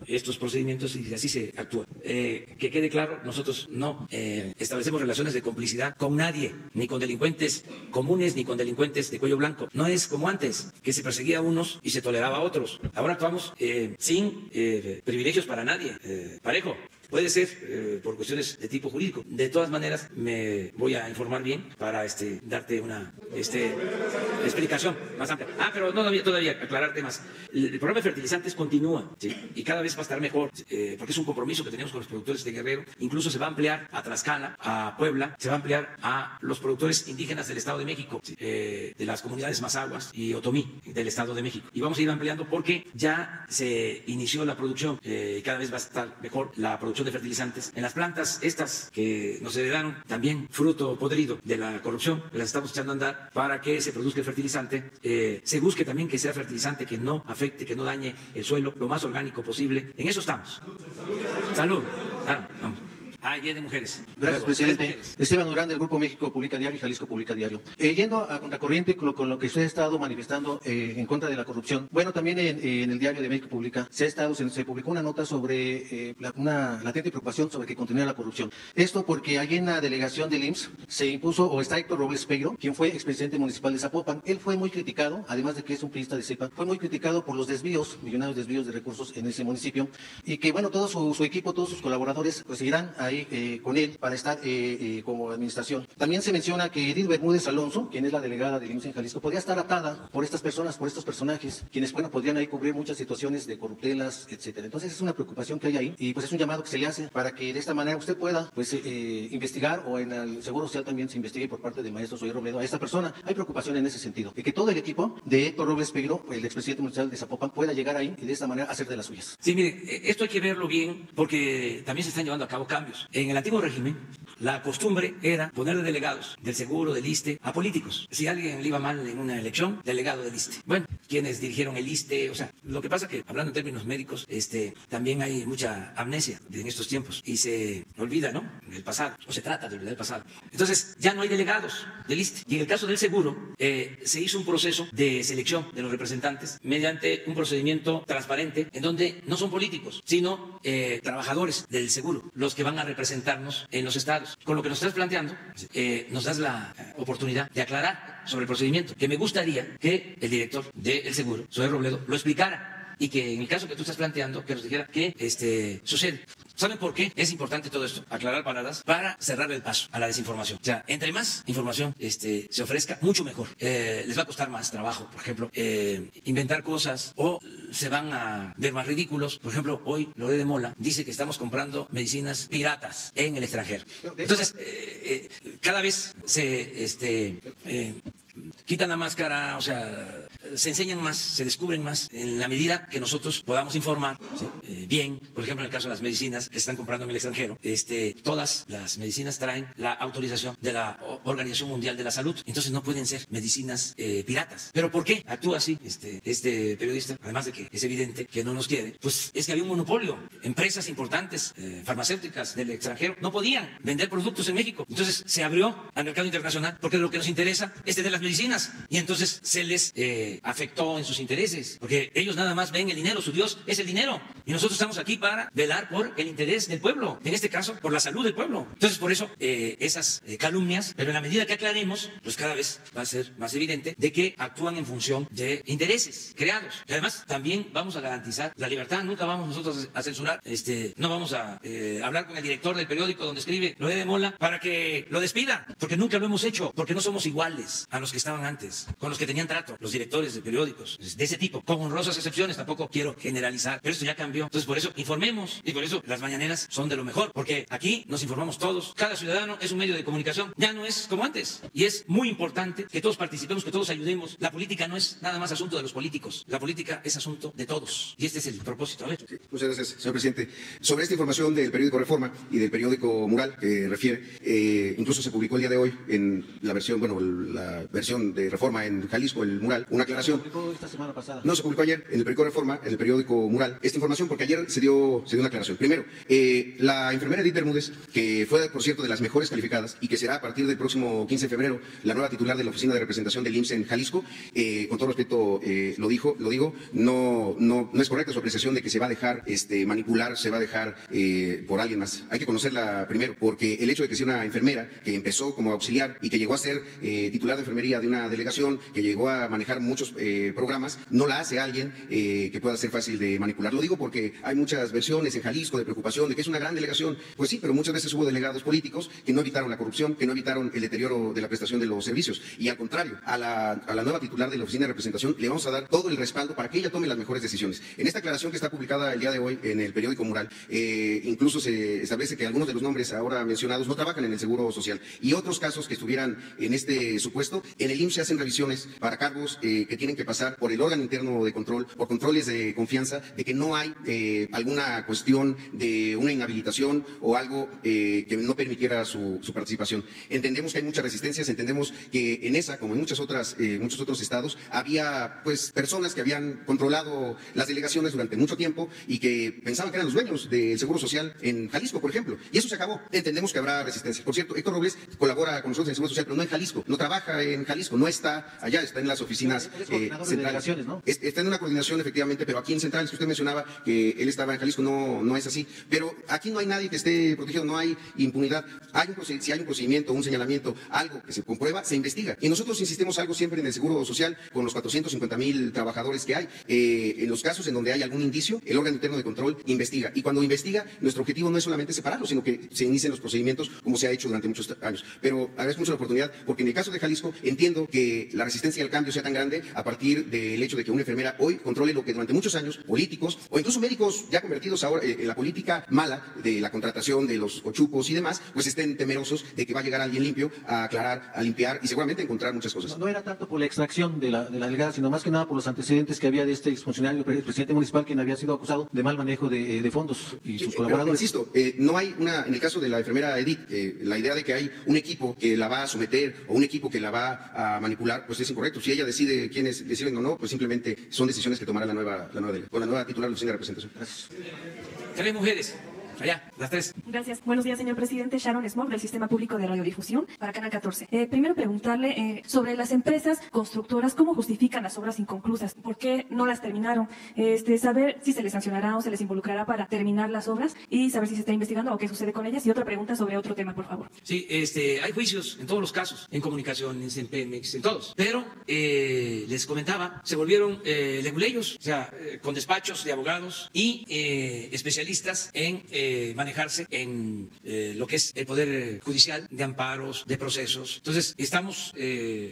estos procedimientos y así se actúa. Que quede claro, nosotros no establecemos relaciones de complicidad con nadie, ni con delincuentes comunes, ni con delincuentes de cuello blanco. No es como antes, que se perseguía a unos y se toleraba a otros. Ahora actuamos sin privilegios para nadie, parejo. Puede ser por cuestiones de tipo jurídico. De todas maneras, me voy a informar bien para darte una explicación más amplia. Pero no todavía aclarar temas. El programa de fertilizantes continúa, ¿sí? Y cada vez va a estar mejor, porque es un compromiso que tenemos con los productores de Guerrero. Incluso se va a ampliar a Tlaxcala, a Puebla, se va a ampliar a los productores indígenas del Estado de México, ¿sí? De las comunidades Mazahuas y Otomí del Estado de México. Y vamos a ir ampliando porque ya se inició la producción, cada vez va a estar mejor la producción de fertilizantes en las plantas estas que nos heredaron, también fruto podrido de la corrupción, las estamos echando a andar para que se produzca el fertilizante. Se busque también que sea fertilizante que no afecte, que no dañe el suelo, lo más orgánico posible. En eso estamos. Salud. Vamos. Día de mujeres. Gracias, presidente. Esteban Durán, del Grupo México Publica Diario y Jalisco Publica Diario. Yendo a contracorriente con lo que usted ha estado manifestando en contra de la corrupción, bueno, también en el Diario de México Publica se publicó una nota sobre una latente preocupación sobre que continúa la corrupción. Esto porque allí en la delegación del IMSS se impuso, o está Héctor Robles Peiro, quien fue expresidente municipal de Zapopan. Él fue muy criticado, además de que es un priista de cepa, fue muy criticado por los millonarios desvíos de recursos en ese municipio, y que, bueno, todo su equipo, todos sus colaboradores, pues irán a ahí con él para estar como administración. También se menciona que Edith Bermúdez Alonso, quien es la delegada del IMSS en Jalisco, podría estar atada por estas personas, por estos personajes, quienes, bueno, podrían ahí cubrir muchas situaciones de corruptelas, etcétera. Entonces es una preocupación que hay ahí y pues es un llamado que se le hace para que de esta manera usted pueda pues investigar, o en el Seguro Social también se investigue por parte del maestro Zoé Robledo a esta persona. Hay preocupación en ese sentido, de que todo el equipo de Héctor Robles Peiro, el expresidente municipal de Zapopan, pueda llegar ahí y de esta manera hacer de las suyas. Sí, mire, esto hay que verlo bien porque también se están llevando a cabo cambios. En el antiguo régimen, la costumbre era poner delegados del Seguro, del ISSSTE, a políticos. Si a alguien le iba mal en una elección, delegado del ISSSTE. Bueno, quienes dirigieron el ISSSTE, o sea, lo que pasa que, hablando en términos médicos, también hay mucha amnesia en estos tiempos y se olvida, ¿no?, del pasado, o se trata de olvidar el pasado. Entonces, ya no hay delegados del ISSSTE. Y en el caso del Seguro, se hizo un proceso de selección de los representantes mediante un procedimiento transparente en donde no son políticos, sino trabajadores del Seguro los que van a representarnos en los estados. Con lo que nos estás planteando, nos das la oportunidad de aclarar sobre el procedimiento, que me gustaría que el director del Seguro, Zoé Robledo, lo explicara y que en el caso que tú estás planteando, que nos dijera qué sucede. ¿Saben por qué es importante todo esto? Aclarar palabras para cerrar el paso a la desinformación. O sea, entre más información se ofrezca, mucho mejor. Les va a costar más trabajo, por ejemplo, inventar cosas, o se van a ver más ridículos. Por ejemplo, hoy Loret de Mola dice que estamos comprando medicinas piratas en el extranjero. Entonces, cada vez se quitan la máscara, o sea, se enseñan más, se descubren más, en la medida que nosotros podamos informar, ¿sí?, bien. Por ejemplo, en el caso de las medicinas que se están comprando en el extranjero, todas las medicinas traen la autorización de la Organización Mundial de la Salud. Entonces no pueden ser medicinas piratas. ¿Pero por qué actúa así este periodista? Además de que es evidente que no nos quiere, pues es que había un monopolio. Empresas importantes, farmacéuticas del extranjero, no podían vender productos en México. Entonces se abrió al mercado internacional porque lo que nos interesa es de las medicinas. Y entonces se les afectó en sus intereses, porque ellos nada más ven el dinero, su Dios es el dinero. Y nosotros estamos aquí para velar por el interés del pueblo, en este caso por la salud del pueblo. Entonces por eso esas calumnias, pero en la medida que aclaremos, pues cada vez va a ser más evidente de que actúan en función de intereses creados. Y además también vamos a garantizar la libertad. Nunca vamos nosotros a censurar, no vamos a hablar con el director del periódico donde escribe Loret de Mola para que lo despida, porque nunca lo hemos hecho, porque no somos iguales a los que estaban antes, con los que tenían trato, los directores de periódicos de ese tipo, con honrosas excepciones. Tampoco quiero generalizar, pero esto ya cambió. Entonces por eso informemos, y por eso las mañaneras son de lo mejor, porque aquí nos informamos todos. Cada ciudadano es un medio de comunicación, ya no es como antes, y es muy importante que todos participemos, que todos ayudemos. La política no es nada más asunto de los políticos, la política es asunto de todos, y este es el propósito. A ver. Sí, muchas gracias, señor presidente. Sobre esta información del periódico Reforma y del periódico Mural que refiere, incluso se publicó el día de hoy en la versión, la versión de Reforma en Jalisco, el Mural, una aclaración. Se publicó esta semana pasada. No, se publicó ayer en el periódico Reforma, en el periódico Mural, esta información, porque ayer se dio una aclaración. Primero, la enfermera Edith Bermúdez, que fue, por cierto, de las mejores calificadas y que será a partir del próximo 15 de febrero la nueva titular de la Oficina de Representación del IMSS en Jalisco, con todo respeto lo digo, no es correcta su apreciación de que se va a dejar manipular, se va a dejar por alguien más. Hay que conocerla primero, porque el hecho de que sea una enfermera que empezó como auxiliar y que llegó a ser titular de enfermería de una delegación, que llegó a manejar muchos programas, no la hace alguien que pueda ser fácil de manipular. Lo digo porque hay muchas versiones en Jalisco de preocupación de que es una gran delegación. Pues sí, pero muchas veces hubo delegados políticos que no evitaron la corrupción, que no evitaron el deterioro de la prestación de los servicios. Y al contrario, a la nueva titular de la Oficina de Representación le vamos a dar todo el respaldo para que ella tome las mejores decisiones. En esta aclaración que está publicada el día de hoy en el periódico Mural, incluso se establece que algunos de los nombres ahora mencionados no trabajan en el Seguro Social, y otros casos que estuvieran en este supuesto, en el IMSS se hacen revisiones para cargos que tienen que pasar por el órgano interno de control, por controles de confianza, de que no hay alguna cuestión de una inhabilitación o algo que no permitiera su participación. Entendemos que hay muchas resistencias, entendemos que en esa, como en muchos otros estados, había pues personas que habían controlado las delegaciones durante mucho tiempo y que pensaban que eran los dueños del Seguro Social en Jalisco, por ejemplo, y eso se acabó. Entendemos que habrá resistencia. Por cierto, Héctor Robles colabora con nosotros en el Seguro Social, pero no en Jalisco, no trabaja en Jalisco, no está allá, está en las oficinas centrales, ¿no? Está en una coordinación, efectivamente, pero aquí en centrales, que usted mencionaba que él estaba en Jalisco, no es así. Pero aquí no hay nadie que esté protegido, no hay impunidad. Si hay un procedimiento, un señalamiento, algo que se comprueba, se investiga. Y nosotros insistimos algo siempre en el Seguro Social con los 450,000 trabajadores que hay. En los casos en donde hay algún indicio, el órgano interno de control investiga. Y cuando investiga, nuestro objetivo no es solamente separarlo, sino que se inicien los procedimientos como se ha hecho durante muchos años. Pero agradezco mucho la oportunidad, porque en el caso de Jalisco entiendo que la resistencia al cambio sea tan grande a partir del hecho de que una enfermera hoy controle lo que durante muchos años políticos o incluso médicos ya convertidos ahora en la política mala de la contratación de los ochupos y demás, pues estén temerosos de que va a llegar alguien limpio a aclarar, a limpiar y seguramente a encontrar muchas cosas. No era tanto por la extracción de la delegada, sino más que nada por los antecedentes que había de este exfuncionario, el presidente municipal, quien había sido acusado de mal manejo de fondos y sus colaboradores. Pero, insisto, no hay en el caso de la enfermera Edith, la idea de que hay un equipo que la va a someter o un equipo que la va a manipular, pues es incorrecto. Si ella decide quiénes deciden o no, pues simplemente son decisiones que tomará la nueva titular de la oficina de representación. Gracias. 3 mujeres. Allá, las 3. Gracias. Buenos días, señor presidente. Sharon Smog, del Sistema Público de Radiodifusión, para Canal 14. Primero preguntarle sobre las empresas constructoras, ¿cómo justifican las obras inconclusas? ¿Por qué no las terminaron? Saber si se les sancionará o se les involucrará para terminar las obras y saber si se está investigando o qué sucede con ellas. Y otra pregunta sobre otro tema, por favor. Sí, hay juicios en todos los casos, en comunicaciones, en Pemex, en todos. Pero, les comentaba, se volvieron leguleyos, o sea, con despachos de abogados y especialistas en manejarse en lo que es el Poder Judicial, de amparos, de procesos. Entonces, estamos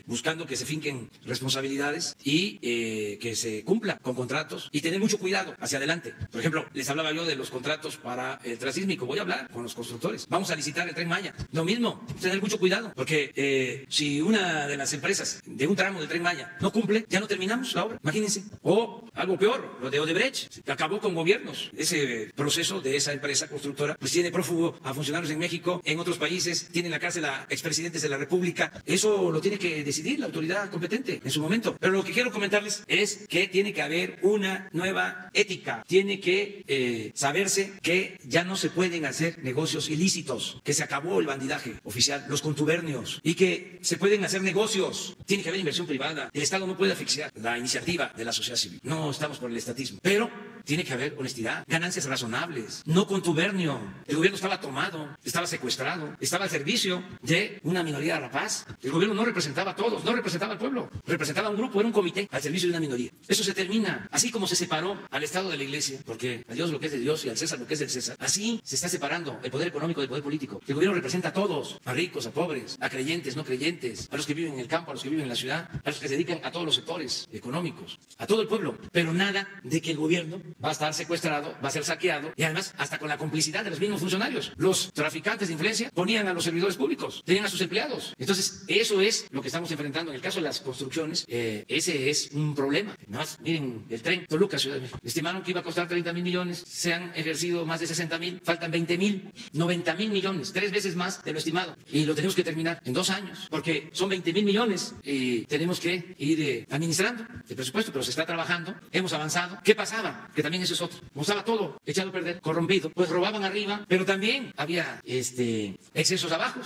buscando que se finquen responsabilidades y que se cumpla con contratos y tener mucho cuidado hacia adelante. Por ejemplo, les hablaba yo de los contratos para el transísmico. Voy a hablar con los constructores. Vamos a licitar el Tren Maya. Lo mismo, tener mucho cuidado, porque si una de las empresas de un tramo del Tren Maya no cumple, ya no terminamos la obra. Imagínense. O algo peor, lo de Odebrecht, que acabó con gobiernos. Ese proceso de esa empresa constructora, pues tiene prófugo a funcionarios en México, en otros países, tiene en la cárcel a expresidentes de la República. Eso lo tiene que decidir la autoridad competente en su momento. Pero lo que quiero comentarles es que tiene que haber una nueva ética. Tiene que saberse que ya no se pueden hacer negocios ilícitos, que se acabó el bandidaje oficial, los contubernios, y que se pueden hacer negocios. Tiene que haber inversión privada. El Estado no puede asfixiar la iniciativa de la sociedad civil. No estamos por el estatismo. Pero tiene que haber honestidad, ganancias razonables, no contubernio. El gobierno estaba tomado, estaba secuestrado, estaba al servicio de una minoría rapaz. El gobierno no representaba a todos, no representaba al pueblo, representaba a un grupo, era un comité al servicio de una minoría. Eso se termina. Así como se separó al Estado de la Iglesia, porque a Dios lo que es de Dios y al César lo que es del César, así se está separando el poder económico del poder político. El gobierno representa a todos, a ricos, a pobres, a creyentes, no creyentes, a los que viven en el campo, a los que viven en la ciudad, a los que se dedican a todos los sectores económicos, a todo el pueblo. Pero nada de que el gobierno va a estar secuestrado, va a ser saqueado y además hasta con la complicidad de los mismos funcionarios. Los traficantes de influencia ponían a los servidores públicos, tenían a sus empleados. Entonces, eso es lo que estamos enfrentando. En el caso de las construcciones, ese es un problema. Nada más, miren, el tren Toluca, Ciudad de México. Estimaron que iba a costar 30,000 millones, se han ejercido más de 60,000, faltan 20,000, 90,000 millones, 3 veces más de lo estimado. Y lo tenemos que terminar en 2 años, porque son 20,000 millones y tenemos que ir administrando el presupuesto, pero se está trabajando, hemos avanzado. ¿Qué pasaba? Que también eso es otro. Como estaba todo echado a perder, corrompido, pues robaban arriba, pero también había excesos abajo.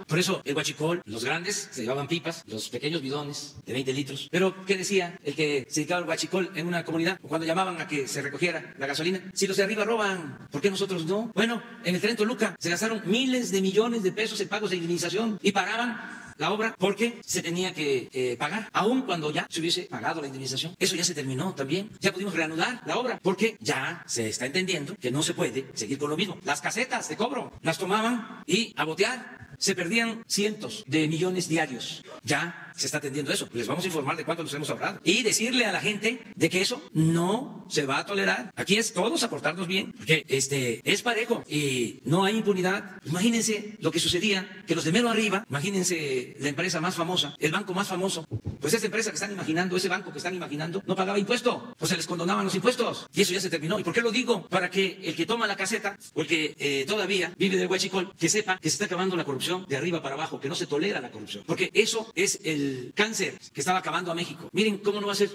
Por eso el huachicol, los grandes se llevaban pipas, los pequeños bidones de 20 litros. Pero, ¿qué decía el que se dedicaba al huachicol en una comunidad? Cuando llamaban a que se recogiera la gasolina, si los de arriba roban, ¿por qué nosotros no? Bueno, en el tren Toluca se gastaron miles de millones de pesos en pagos de indemnización y pagaban la obra porque se tenía que pagar, aun cuando ya se hubiese pagado la indemnización. Eso ya se terminó también. Ya pudimos reanudar la obra porque ya se está entendiendo que no se puede seguir con lo mismo. Las casetas de cobro las tomaban y a botear. Se perdían cientos de millones diarios. Ya se está atendiendo eso. Les vamos a informar de cuánto nos hemos ahorrado. Y decirle a la gente de que eso no se va a tolerar. Aquí es todos aportarnos bien. Porque es parejo y no hay impunidad. Imagínense lo que sucedía, que los de mero arriba, imagínense la empresa más famosa, el banco más famoso, pues esa empresa que están imaginando, ese banco que están imaginando, no pagaba impuesto. Pues se les condonaban los impuestos. Y eso ya se terminó. ¿Y por qué lo digo? Para que el que toma la caseta o el que todavía vive del huachicol, que sepa que se está acabando la corrupción de arriba para abajo, que no se tolera la corrupción. Porque eso es el el cáncer que estaba acabando a México. Miren cómo no va a ser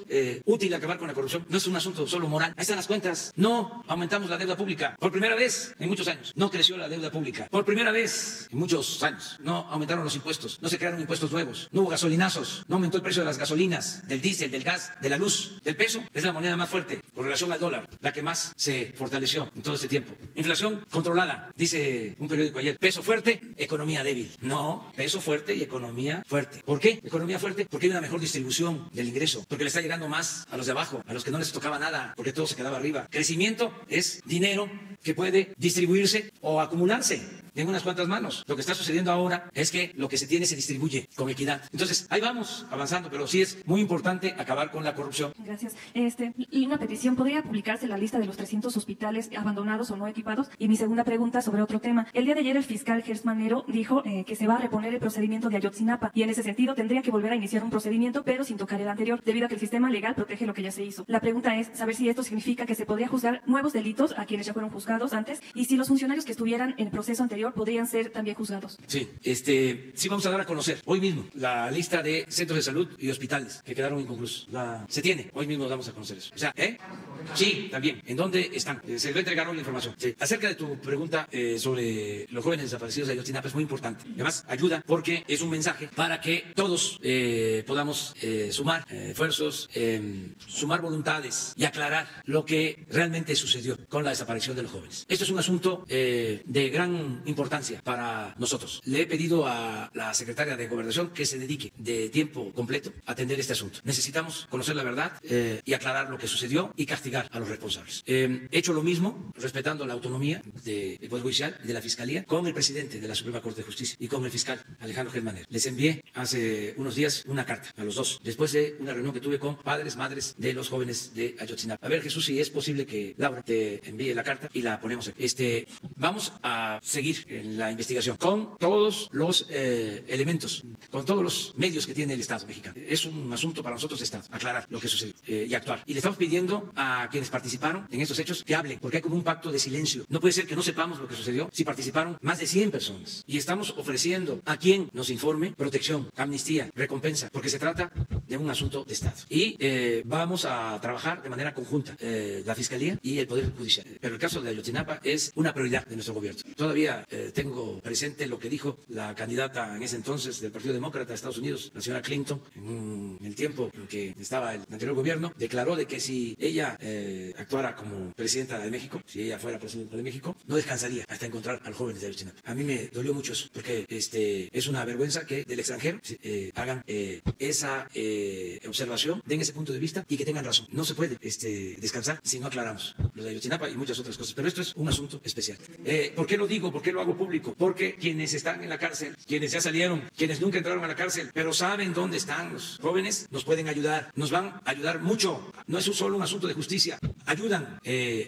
útil acabar con la corrupción. No es un asunto solo moral. Ahí están las cuentas. No aumentamos la deuda pública. Por primera vez en muchos años no creció la deuda pública. Por primera vez en muchos años no aumentaron los impuestos. No se crearon impuestos nuevos. No hubo gasolinazos. No aumentó el precio de las gasolinas, del diésel, del gas, de la luz. El peso es la moneda más fuerte con relación al dólar, la que más se fortaleció en todo este tiempo. Inflación controlada, dice un periódico ayer. Peso fuerte, economía débil. No, peso fuerte y economía fuerte. ¿Por qué economía fuerte? Porque hay una mejor distribución del ingreso, porque le está llegando más a los de abajo, a los que no les tocaba nada, porque todo se quedaba arriba. Crecimiento es dinero que puede distribuirse o acumularse en unas cuantas manos. Lo que está sucediendo ahora es que lo que se tiene se distribuye con equidad. Entonces, ahí vamos avanzando, pero sí es muy importante acabar con la corrupción. Gracias. Y una petición, ¿podría publicarse la lista de los 300 hospitales abandonados o no equipados? Y mi segunda pregunta sobre otro tema. El día de ayer el fiscal Gers Manero dijo que se va a reponer el procedimiento de Ayotzinapa y en ese sentido tendría que volver a iniciar un procedimiento, pero sin tocar el anterior, debido a que el sistema legal protege lo que ya se hizo. La pregunta es saber si esto significa que se podría juzgar nuevos delitos a quienes ya fueron juzgados antes y si los funcionarios que estuvieran en el proceso anterior podrían ser también juzgados. Sí, sí vamos a dar a conocer hoy mismo la lista de centros de salud y hospitales que quedaron inconclusos. Se tiene, hoy mismo damos a conocer eso. O sea, sí, también. ¿En dónde están? Se va a entregar hoy la información. Sí. Acerca de tu pregunta sobre los jóvenes desaparecidos de Ayotzinapa es muy importante. Además, ayuda porque es un mensaje para que todos podamos sumar esfuerzos, sumar voluntades y aclarar lo que realmente sucedió con la desaparición de los jóvenes. Esto es un asunto de gran importancia para nosotros. Le he pedido a la secretaria de Gobernación que se dedique de tiempo completo a atender este asunto. Necesitamos conocer la verdad y aclarar lo que sucedió y castigar a los responsables. He hecho lo mismo, respetando la autonomía del Poder Judicial y de la Fiscalía, con el presidente de la Suprema Corte de Justicia y con el fiscal Alejandro Gers Manero. Les envié hace unos días una carta a los dos, después de una reunión que tuve con padres, madres de los jóvenes de Ayotzinapa. A ver, Jesús, si es posible que Laura te envíe la carta y la ponemos aquí. Vamos a seguir en la investigación con todos los elementos, con todos los medios que tiene el Estado mexicano. Es un asunto para nosotros de Estado, aclarar lo que sucedió y actuar. Y le estamos pidiendo a quienes participaron en estos hechos que hablen, porque hay como un pacto de silencio. No puede ser que no sepamos lo que sucedió si participaron más de 100 personas. Y estamos ofreciendo a quien nos informe protección, amnistía, recompensa, porque se trata de un asunto de Estado. Y vamos a trabajar de manera conjunta, la Fiscalía y el Poder Judicial. Pero el caso de Ayotzinapa es una prioridad de nuestro gobierno. Todavía tengo presente lo que dijo la candidata en ese entonces del Partido Demócrata de Estados Unidos, la señora Clinton, en el tiempo en que estaba el anterior gobierno, declaró de que si ella actuara como presidenta de México, si ella fuera presidenta de México, no descansaría hasta encontrar a los jóvenes de Ayotzinapa. A mí me dolió mucho eso, porque es una vergüenza que del extranjero hagan esa observación, den ese punto de vista y que tengan razón. No se puede descansar si no aclaramos lo de Ayotzinapa y muchas otras cosas, pero esto es un asunto especial. ¿Por qué lo digo? ¿Por qué lo hago público? Porque quienes están en la cárcel, quienes ya salieron, quienes nunca entraron a la cárcel, pero saben dónde están los jóvenes, nos pueden ayudar, nos van a ayudar mucho. No es solo un asunto de justicia, ayudan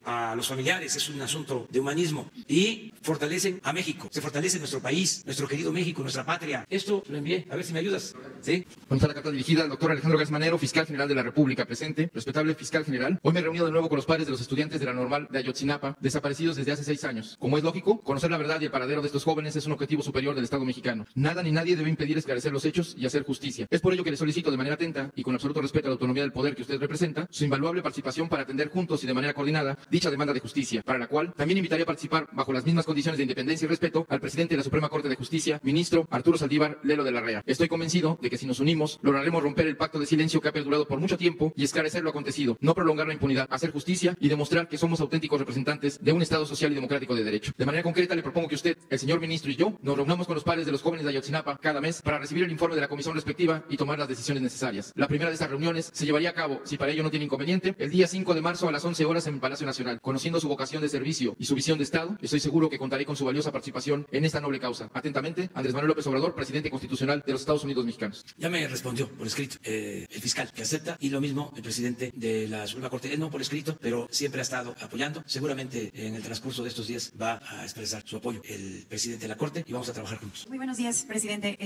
a los familiares, es un asunto de humanismo y fortalecen a México, se fortalece nuestro país, nuestro querido México, nuestra patria. Esto lo envié, a ver si me ayudas. ¿Sí? Con esta la carta dirigida al doctor Alejandro Gers Manero, fiscal general de la República presente. Respetable fiscal general, hoy me he reunido de nuevo con los padres de los estudiantes de la Normal de Ayotzinapa, desaparecidos desde hace 6 años. Como es lógico, conocer la verdad y el paradero de estos jóvenes es un objetivo superior del Estado mexicano. Nada ni nadie debe impedir esclarecer los hechos y hacer justicia. Es por ello que le solicito de manera atenta y con absoluto respeto a la autonomía del poder que usted representa, su invaluable participación para atender juntos y de manera coordinada dicha demanda de justicia, para la cual también invitaría a participar bajo las mismas condiciones de independencia y respeto al presidente de la Suprema Corte de Justicia, ministro Arturo Saldívar Lelo de la Rea. Estoy convencido de que si nos unimos, lograremos romper el pacto de silencio que ha perdurado por mucho tiempo y esclarecer lo acontecido, no prolongar la impunidad, hacer justicia y demostrar que somos auténticos representantes de un Estado social y democrático de derecho. De manera concreta, le propongo que usted, el señor ministro y yo nos reunamos con los padres de los jóvenes de Ayotzinapa cada mes para recibir el informe de la comisión respectiva y tomar las decisiones necesarias. La primera de estas reuniones se llevaría a cabo, si para ello no tiene inconveniente, el día 5 de marzo a las 11 horas en el Palacio Nacional. Conociendo su vocación de servicio y su visión de Estado, estoy seguro que contaré con su valiosa participación en esta noble causa. Atentamente, Andrés Manuel López Obrador, presidente constitucional de los Estados Unidos mexicanos. Ya me respondió por escrito. el fiscal que acepta, y lo mismo el presidente de la Suprema Corte. Él no por escrito, pero siempre ha estado apoyando. Seguramente en el transcurso de estos días va a expresar su apoyo el presidente de la Corte y vamos a trabajar juntos. Muy buenos días, presidente.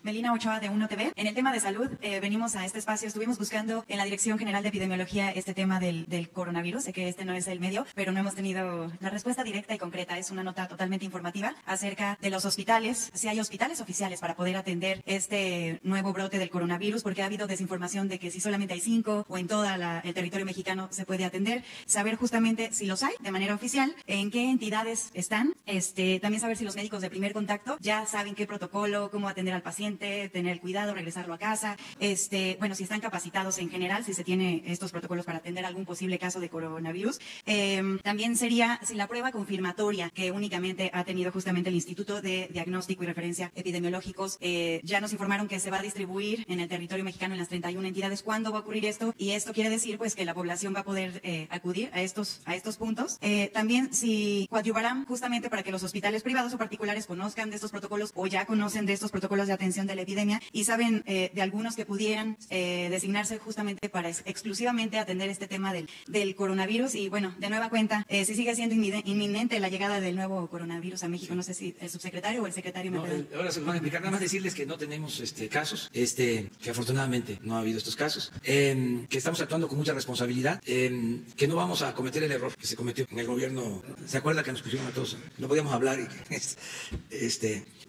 Melina Ochoa de Uno TV. En el tema de salud, venimos a este espacio, estuvimos buscando en la Dirección General de Epidemiología este tema del coronavirus. Sé que este no es el medio, pero no hemos tenido la respuesta directa y concreta. Es una nota totalmente informativa acerca de los hospitales, si hay hospitales oficiales para poder atender este nuevo brote del coronavirus, porque ha habido desinformación de que si solamente hay 5 o en todo el territorio mexicano se puede atender. Saber justamente si los hay de manera oficial, en qué entidades están. También saber si los médicos de primer contacto ya saben qué protocolo, cómo atender al paciente, tener el cuidado, regresarlo a casa. Bueno, si están capacitados en general, si se tiene estos protocolos para atender algún posible caso de coronavirus. También sería si la prueba confirmatoria que únicamente ha tenido justamente el Instituto de Diagnóstico y Referencia Epidemiológicos, ya nos informaron que se va a distribuir en el territorio mexicano en las 31 entidades. ¿Cuándo va a ocurrir esto? Y esto quiere decir pues que la población va a poder acudir a estos puntos. También si coadyuvarán justamente para que los hospitales privados o particulares conozcan de estos protocolos o ya conocen de estos protocolos de atención de la epidemia y saben de algunos que pudieran designarse justamente para exclusivamente atender este tema del coronavirus. Y bueno, de nueva cuenta, si sigue siendo inminente la llegada del nuevo coronavirus a México, no sé si el subsecretario o el secretario me puede... Ahora se lo van a explicar. Nada más decirles que no tenemos casos, que afortunadamente no ha habido estos casos, que estamos actuando con mucha responsabilidad, que no vamos a cometer el error que se cometió en el gobierno. ¿Se acuerda que nos pusieron a todos? No podíamos hablar y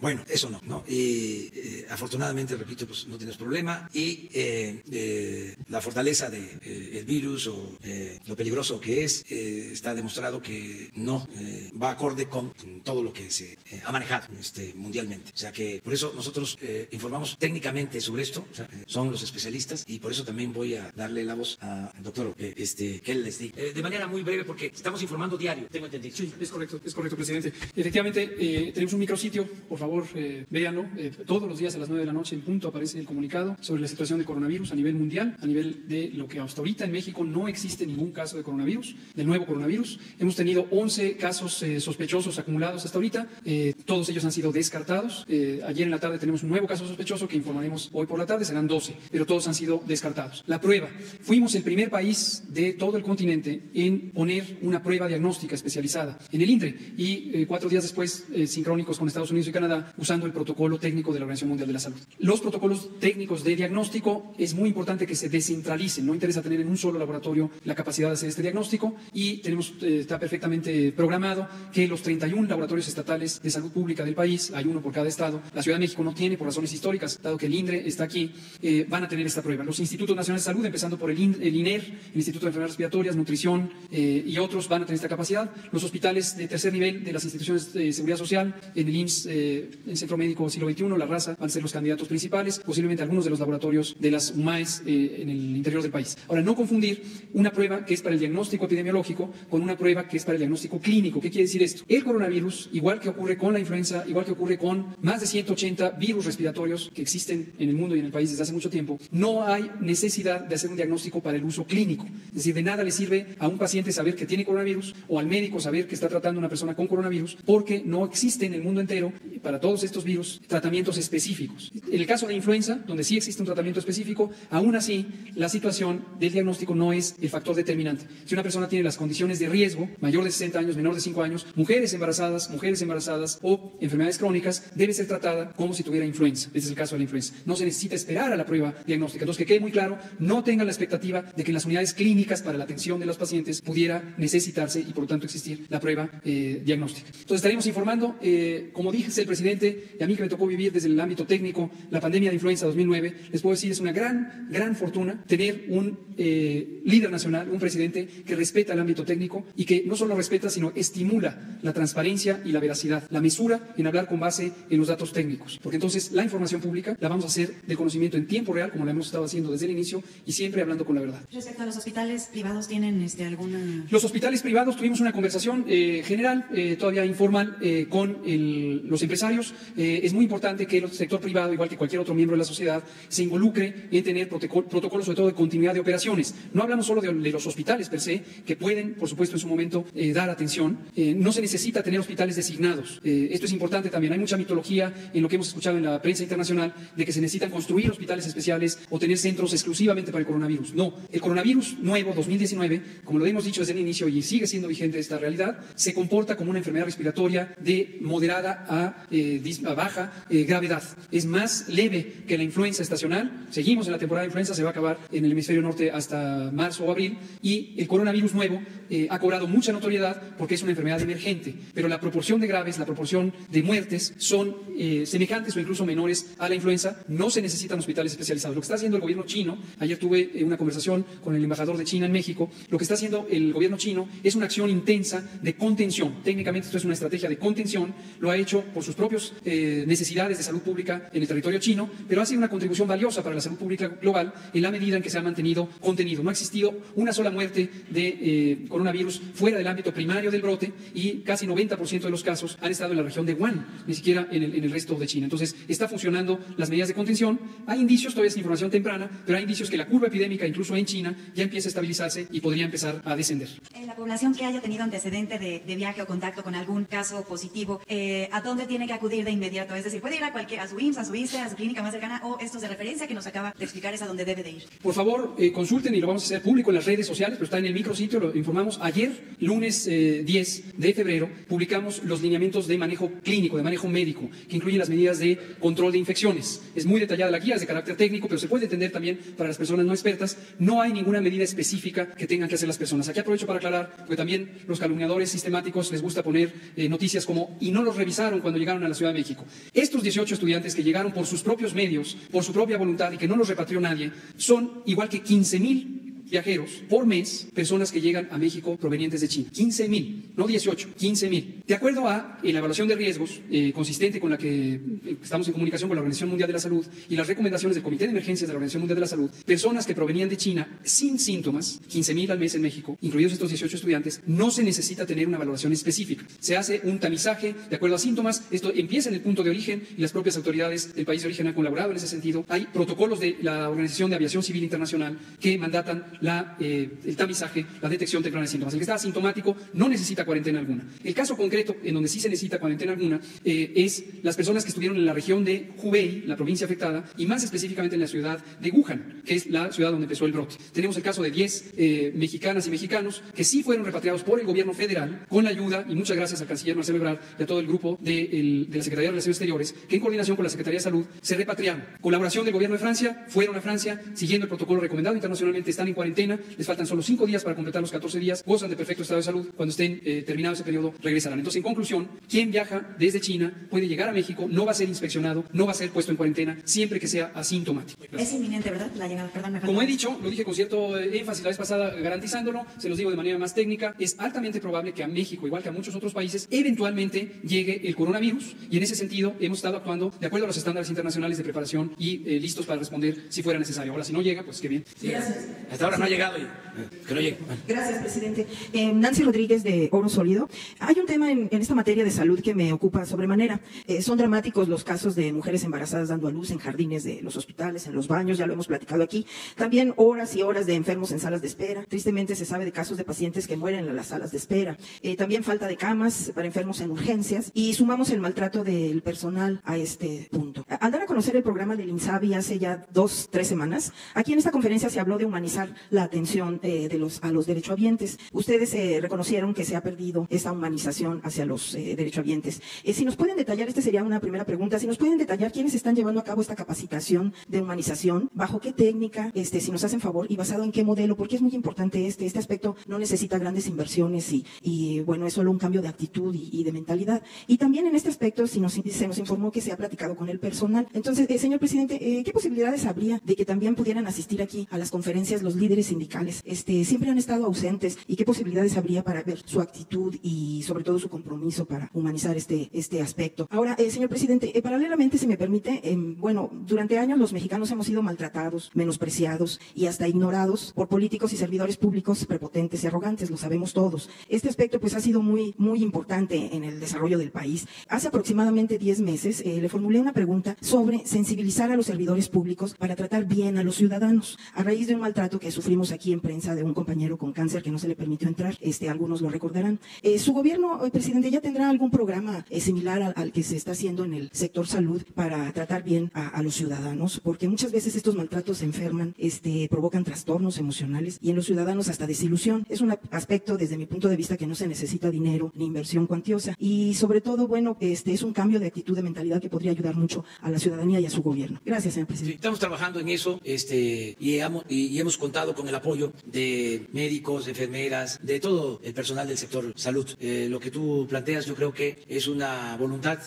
bueno, eso no. Y afortunadamente, repito, pues no tenemos problema y la fortaleza del virus o lo peligroso que es, está demostrado que no va acorde con todo lo que se ha manejado mundialmente. O sea que por eso nosotros informamos técnicamente sobre esto, o sea, son los especialistas y por eso también voy a darle la voz al doctor que él les diga. De manera muy breve porque estamos informando diario, tengo entendido. Sí, es correcto, presidente. Efectivamente, tenemos un micrositio, por favor, véanlo. Todos los días a las 9 de la noche en punto aparece el comunicado sobre la situación de coronavirus a nivel mundial, a nivel de lo que hasta ahorita en México no existe ningún caso de coronavirus, del nuevo coronavirus. Hemos tenido 11 casos sospechosos acumulados hasta ahorita, todos ellos han sido descartados. Ayer en la tarde tenemos un nuevo caso sospechoso que informaremos hoy por la tarde, serán 12, pero todos han sido descartados. La prueba, fuimos el primer país de todo el continente en poner una prueba diagnóstica especializada en el INDRE y 4 días después, sincrónicos con Estados Unidos y Canadá, usando el protocolo técnico de la Organización Mundial de la Salud. Los protocolos técnicos de diagnóstico es muy importante que se descentralicen, no interesa tener en un solo laboratorio la capacidad de hacer este diagnóstico y está perfectamente programado que los 31 laboratorios estatales de salud pública del país, hay uno por cada estado, la Ciudad de México no tiene por razones históricas, dado que el INDRE está aquí, van a tener esta prueba. Los institutos nacionales de salud, empezando por el INER, el Instituto de Enfermedades Respiratorias, Nutrición y otros van a tener esta capacidad. Los hospitales de tercer nivel de las instituciones de seguridad social, en el IMSS, el Centro Médico Siglo XXI, la Raza, van a ser los candidatos principales, posiblemente algunos de los laboratorios de las UMAES en el interior del país. Ahora, no confundir una prueba que es para el diagnóstico epidemiológico con una prueba que es para el diagnóstico clínico. ¿Qué quiere decir esto? El coronavirus, igual que ocurre con la influenza, igual que ocurre con más de 180 virus respiratorios que existen en el mundo y en el país desde hace mucho tiempo, no hay necesidad de hacer un diagnóstico para el uso clínico. Es decir, de nada le sirve a un paciente saber que tiene coronavirus o al médico saber que está tratando a una persona con coronavirus, porque no existe en el mundo entero, para todos estos virus, tratamientos específicos. En el caso de influenza, donde sí existe un tratamiento específico, aún así, la situación del diagnóstico no es el factor determinante. Si una persona tiene las condiciones de riesgo, mayor de 60 años, menor de 5 años, mujeres embarazadas o enfermedades crónicas, debe ser tratada como si tuviera influenza. Este es el caso de la influenza. No se necesita esperar a la prueba diagnóstica. Entonces, que quede muy claro, no tengan la expectativa de que en las unidades clínicas para la atención de los pacientes pudiera necesitarse y por lo tanto existir la prueba diagnóstica. Entonces, estaremos informando, como dice el presidente, y a mí que me tocó vivir desde el ámbito técnico la pandemia de influenza 2009, les puedo decir, es una gran fortuna tener un líder nacional, un presidente que respeta el ámbito técnico y que no solo respeta, sino estimula la transparencia y la veracidad, la mesura en hablar con base en los datos técnicos. Porque entonces la información pública la vamos a hacer de conocimiento en tiempo real, como la hemos estado haciendo desde el inicio, y siempre hablando con la verdad. Respecto a los hospitales privados, ¿tienen alguna...? Los hospitales privados, tuvimos una conversación general, todavía informal, con los empresarios empresarios es muy importante que el sector privado, igual que cualquier otro miembro de la sociedad, se involucre en tener protocolos sobre todo de continuidad de operaciones. No hablamos solo de los hospitales per se, que pueden, por supuesto, en su momento dar atención. No se necesita tener hospitales designados. Esto es importante también. Hay mucha mitología en lo que hemos escuchado en la prensa internacional de que se necesitan construir hospitales especiales o tener centros exclusivamente para el coronavirus. No, el coronavirus nuevo 2019, como lo hemos dicho desde el inicio y sigue siendo vigente esta realidad, se comporta como una enfermedad respiratoria de moderada a baja gravedad. Es más leve que la influenza estacional. Seguimos en la temporada de influenza, se va a acabar en el hemisferio norte hasta marzo o abril, y el coronavirus nuevo ha cobrado mucha notoriedad porque es una enfermedad emergente, pero la proporción de graves, la proporción de muertes son semejantes o incluso menores a la influenza. No se necesitan hospitales especializados. Lo que está haciendo el gobierno chino, ayer tuve una conversación con el embajador de China en México, lo que está haciendo el gobierno chino es una acción intensa de contención. Técnicamente esto es una estrategia de contención, lo ha hecho por sus propias necesidades de salud pública en el territorio chino, pero ha sido una contribución valiosa para la salud pública global en la medida en que se ha mantenido contenido. No ha existido una sola muerte de coronavirus fuera del ámbito primario del brote y casi 90% de los casos han estado en la región de Wuhan, ni siquiera en el resto de China. Entonces, está funcionando las medidas de contención. Hay indicios, todavía es información temprana, pero hay indicios que la curva epidémica, incluso en China, ya empieza a estabilizarse y podría empezar a descender. En la población que haya tenido antecedente de viaje o contacto con algún caso positivo, ¿a dónde tiene que acudir de inmediato? Es decir, ¿puede ir a su IMSS, a su ISSSTE, a su clínica más cercana, o estos de referencia que nos acaba de explicar es a donde debe de ir? Por favor, consulten, y lo vamos a hacer público en las redes sociales, pero está en el micrositio, lo informamos. Ayer, lunes 10 de febrero, publicamos los lineamientos de manejo clínico, de manejo médico, que incluyen las medidas de control de infecciones. Es muy detallada la guía, es de carácter técnico, pero se puede entender también para las personas no expertas. No hay ninguna medida específica que tengan que hacer las personas. Aquí aprovecho para aclarar, porque también los calumniadores sistemáticos les gusta poner noticias como "y no los revisaron cuando llegaron a la Ciudad de México". Estos 18 estudiantes que llegaron por sus propios medios, por su propia voluntad y que no los repatrió nadie, son igual que 15,000 viajeros por mes, personas que llegan a México provenientes de China. 15,000, no 18, 15,000. De acuerdo a la evaluación de riesgos consistente con la que estamos en comunicación con la Organización Mundial de la Salud y las recomendaciones del Comité de Emergencias de la Organización Mundial de la Salud, personas que provenían de China sin síntomas, 15,000 al mes en México, incluidos estos 18 estudiantes, no se necesita tener una valoración específica. Se hace un tamizaje de acuerdo a síntomas. Esto empieza en el punto de origen y las propias autoridades del país de origen han colaborado en ese sentido. Hay protocolos de la Organización de Aviación Civil Internacional que mandatan el tamizaje, la detección temprana de síntomas. El que está asintomático no necesita cuarentena alguna. El caso concreto en donde sí se necesita cuarentena alguna es las personas que estuvieron en la región de Hubei, la provincia afectada, y más específicamente en la ciudad de Wuhan, que es la ciudad donde empezó el brote. Tenemos el caso de 10 mexicanas y mexicanos que sí fueron repatriados por el gobierno federal con la ayuda, y muchas gracias al canciller Marcelo Ebrard y a todo el grupo de la Secretaría de Relaciones Exteriores, que en coordinación con la Secretaría de Salud se repatriaron. Colaboración del gobierno de Francia, fueron a Francia siguiendo el protocolo recomendado internacionalmente, están en cuarentena. Les faltan solo 5 días para completar los 14 días, gozan de perfecto estado de salud. Cuando estén terminado ese periodo, regresarán. Entonces, en conclusión, quien viaja desde China puede llegar a México, no va a ser inspeccionado, no va a ser puesto en cuarentena, siempre que sea asintomático. Es inminente, ¿verdad? La llegada, perdón, Como he dicho, lo dije con cierto énfasis la vez pasada, garantizándolo, se los digo de manera más técnica, es altamente probable que a México, igual que a muchos otros países, eventualmente llegue el coronavirus, y en ese sentido hemos estado actuando de acuerdo a los estándares internacionales de preparación y listos para responder si fuera necesario. Ahora, si no llega, pues qué bien. Gracias. Hasta ahora no ha llegado y que no llegue. Bueno. Gracias, presidente. Nancy Rodríguez, de Oro Sólido. Hay un tema en esta materia de salud que me ocupa sobremanera. Son dramáticos los casos de mujeres embarazadas dando a luz en jardines de los hospitales, en los baños, ya lo hemos platicado aquí. También horas y horas de enfermos en salas de espera. Tristemente se sabe de casos de pacientes que mueren en las salas de espera. También falta de camas para enfermos en urgencias, y sumamos el maltrato del personal a este punto. Al dar a conocer el programa del INSABI hace ya 2-3 semanas, aquí en esta conferencia se habló de humanizar la atención a los derechohabientes. Ustedes reconocieron que se ha perdido esa humanización hacia los derechohabientes. Si nos pueden detallar, esta sería una primera pregunta, si nos pueden detallar quiénes están llevando a cabo esta capacitación de humanización, bajo qué técnica, si nos hacen favor, y basado en qué modelo, porque es muy importante este aspecto, no necesita grandes inversiones y bueno, es solo un cambio de actitud y de mentalidad. Y también en este aspecto se nos informó que se ha platicado con el personal. Entonces, señor presidente, ¿qué posibilidades habría de que también pudieran asistir aquí a las conferencias los líderes líderes sindicales siempre han estado ausentes y qué posibilidades habría para ver su actitud y sobre todo su compromiso para humanizar este aspecto. Ahora, señor presidente, paralelamente, si me permite, bueno, durante años los mexicanos hemos sido maltratados, menospreciados y hasta ignorados por políticos y servidores públicos prepotentes y arrogantes, lo sabemos todos. Este aspecto pues ha sido muy importante en el desarrollo del país. Hace aproximadamente 10 meses le formulé una pregunta sobre sensibilizar a los servidores públicos para tratar bien a los ciudadanos, a raíz de un maltrato que sufrimos aquí en prensa de un compañero con cáncer que no se le permitió entrar, algunos lo recordarán. ¿Su gobierno, presidente, ya tendrá algún programa similar al que se está haciendo en el sector salud para tratar bien a los ciudadanos? Porque muchas veces estos maltratos enferman, provocan trastornos emocionales y en los ciudadanos hasta desilusión. Es un aspecto desde mi punto de vista que no se necesita dinero ni inversión cuantiosa y sobre todo, bueno, es un cambio de actitud, de mentalidad que podría ayudar mucho a la ciudadanía y a su gobierno. Gracias, señor presidente. Sí, estamos trabajando en eso y hemos contado con el apoyo de médicos, de enfermeras, de todo el personal del sector salud. Lo que tú planteas yo creo que es una voluntad